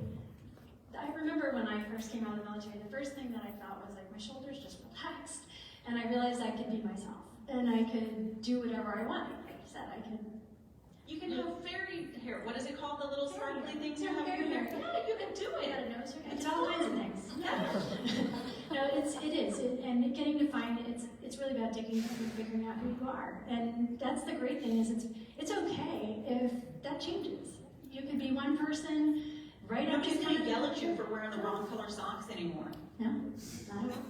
I remember when I first came out of the military, the first thing that I thought was like, my shoulders just relaxed, and I realized I could be myself, and I could do whatever I wanted. Like you said, I could. You can have fairy hair. What is it called? The little Fairy sparkly hair. things Yeah, you have in your fairy hair. hair. Yeah, you can do You it. got a nose, it's all kinds of things. Yeah. No, it is, and getting to find it's really about digging deep and figuring out who you are. And that's the great thing, is it's okay if that changes. You could be one person right up Nobody's to gonna yell at you for wearing the wrong color socks anymore. No, not at all.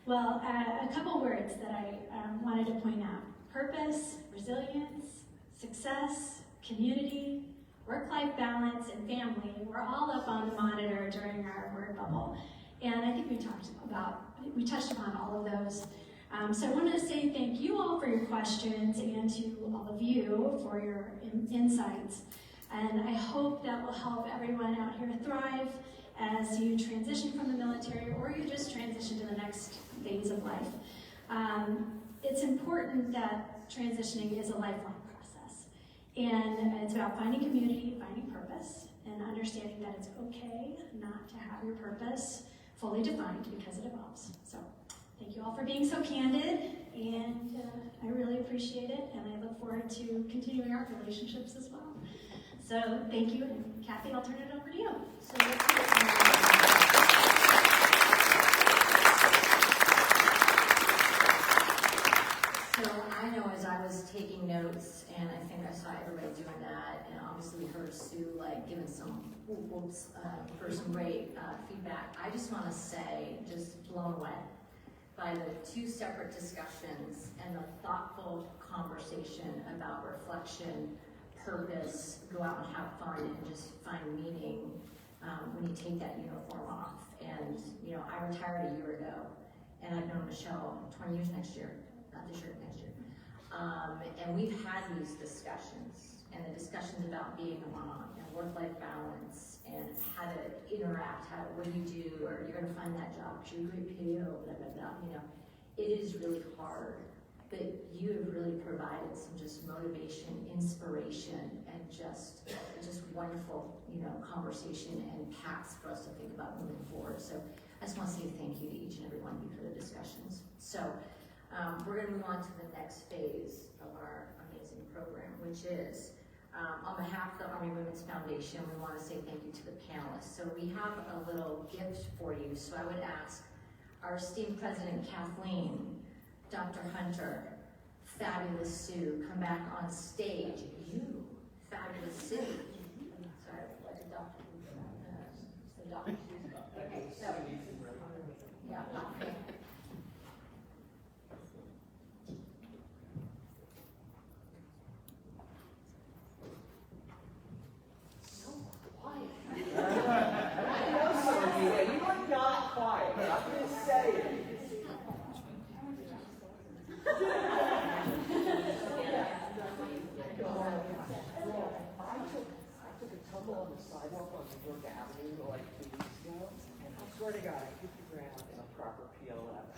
Well, a couple words that I wanted to point out: purpose, resilience, success, community, work-life balance, and family were all up on the monitor during our word bubble. And I think we touched upon all of those. So I wanted to say thank you all for your questions, and to all of you for your insights. And I hope that will help everyone out here thrive as you transition from the military, or you just transition to the next phase of life. It's important that transitioning is a lifelong process. And it's about finding community, finding purpose, and understanding that it's okay not to have your purpose fully defined, because it evolves. So thank you all for being so candid, and I really appreciate it, and I look forward to continuing our relationships as well. So thank you, and Kathy, I'll turn it over to you. So let's hear it. So I know as I was taking notes, and I think I saw everybody doing that, and obviously we heard Sue like giving some whoops for some great feedback. I just want to say, just blown away by the two separate discussions and the thoughtful conversation about reflection, purpose, go out and have fun, and just find meaning when you take that uniform off. And you know, I retired a year ago, and I've known Michelle 20 years next year. Not this year, next year. And we've had these discussions, and the discussions about being a mom and work-life balance and how to interact, what do you do, or you're gonna find that job because you're a great PO, blah, blah, blah, you know. It is really hard, but you have really provided some just motivation, inspiration, and just wonderful, you know, conversation and paths for us to think about moving forward. So I just want to say thank you to each and every one of you for the discussions. So we're going to move on to the next phase of our amazing program, which is, on behalf of the Army Women's Foundation, we want to say thank you to the panelists. So we have a little gift for you. So I would ask our esteemed President Kathleen, Dr. Hunter, fabulous Sue, come back on stage. You, fabulous Sue. Sorry, like a doctor. The doctor. Okay, so, yeah, okay. So quiet. tumbled on the sidewalk on New York Avenue like 2 weeks ago, and I swear to God, I hit the ground in a proper PLF.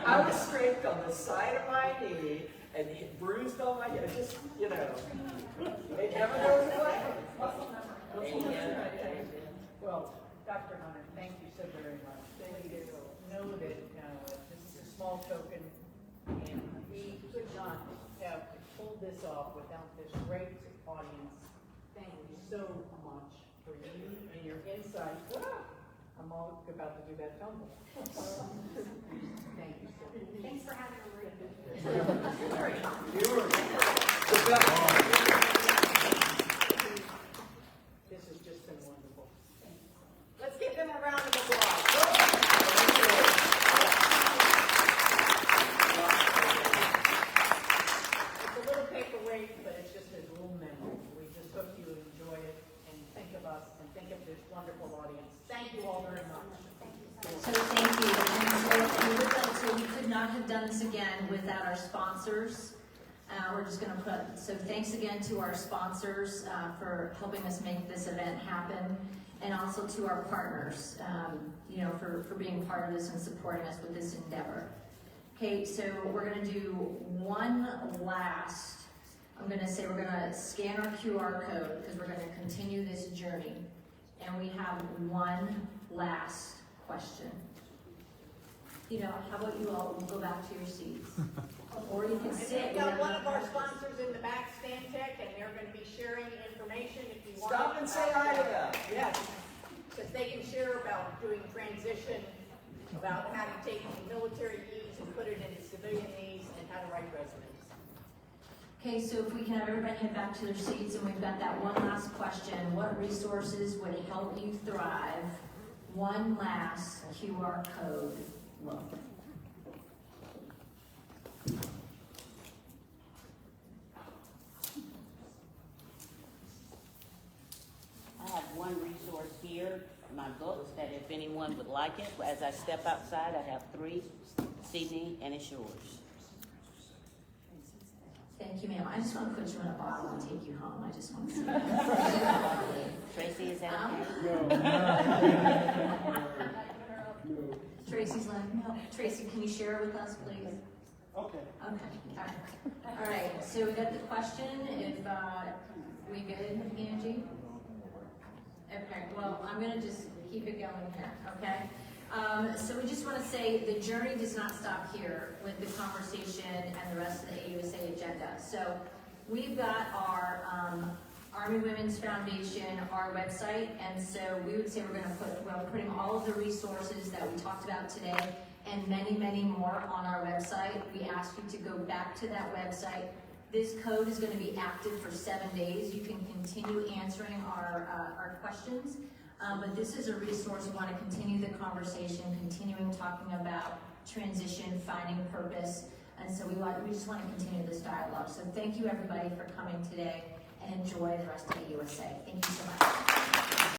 I was scraped on the side of my knee and bruised on my head. Just, you know, it never goes away. Well, Dr. Hunter, thank you so very much. Thank you. Know that this is a small token, and we could not have pulled this off without this great audience. Thank you so much for you and your insight. I'm all about to do that tumble. Thank you so much. Thanks for having me. This has just been wonderful. Let's give them a round of applause. It's a little paperweight, but it's just a little memory. We just hope you enjoy it and think of us and think of this wonderful audience. Thank you all very much. So thank you. And so we could not have done this again without our sponsors. We're just going to put, so thanks again to our sponsors for helping us make this event happen, and also to our partners, for being part of this and supporting us with this endeavor. Okay, so we're going to do one last, I'm going to say we're going to scan our QR code because we're going to continue this journey. And we have one last question. How about you all go back to your seats? Or you can sit. We've got one of our sponsors in the back, Stantec, and they're going to be sharing information if you want. Stop and say hi to them. Yes, because they can share about doing transition, about how to take military needs and put it into civilian needs, and how to write resumes. Okay, so if we can have everybody head back to their seats, and we've got that one last question. What resources would help you thrive? One last QR code look. I have one resource here, my books, that if anyone would like it, as I step outside, I have 3. Sydney, and it's yours. Thank you, ma'am. I just want to put you in a bottle and take you home. I just want to see. Tracy, is that okay? Tracy's like, no. Tracy, can you share it with us, please? Okay. Okay. All right. So we got the question. If we good, Angie? Okay. Well, I'm gonna just keep it going here. Okay. So we just want to say the journey does not stop here with the conversation and the rest of the AUSA agenda. So we've got our Army Women's Foundation, our website, and so we would say we're putting all of the resources that we talked about today and many, many more on our website. We ask you to go back to that website. This code is going to be active for 7 days. You can continue answering our questions. But this is a resource. We want to continue the conversation, continuing talking about transition, finding purpose, and so we just want to continue this dialogue. So thank you everybody for coming today, and enjoy the rest of the AUSA. Thank you so much.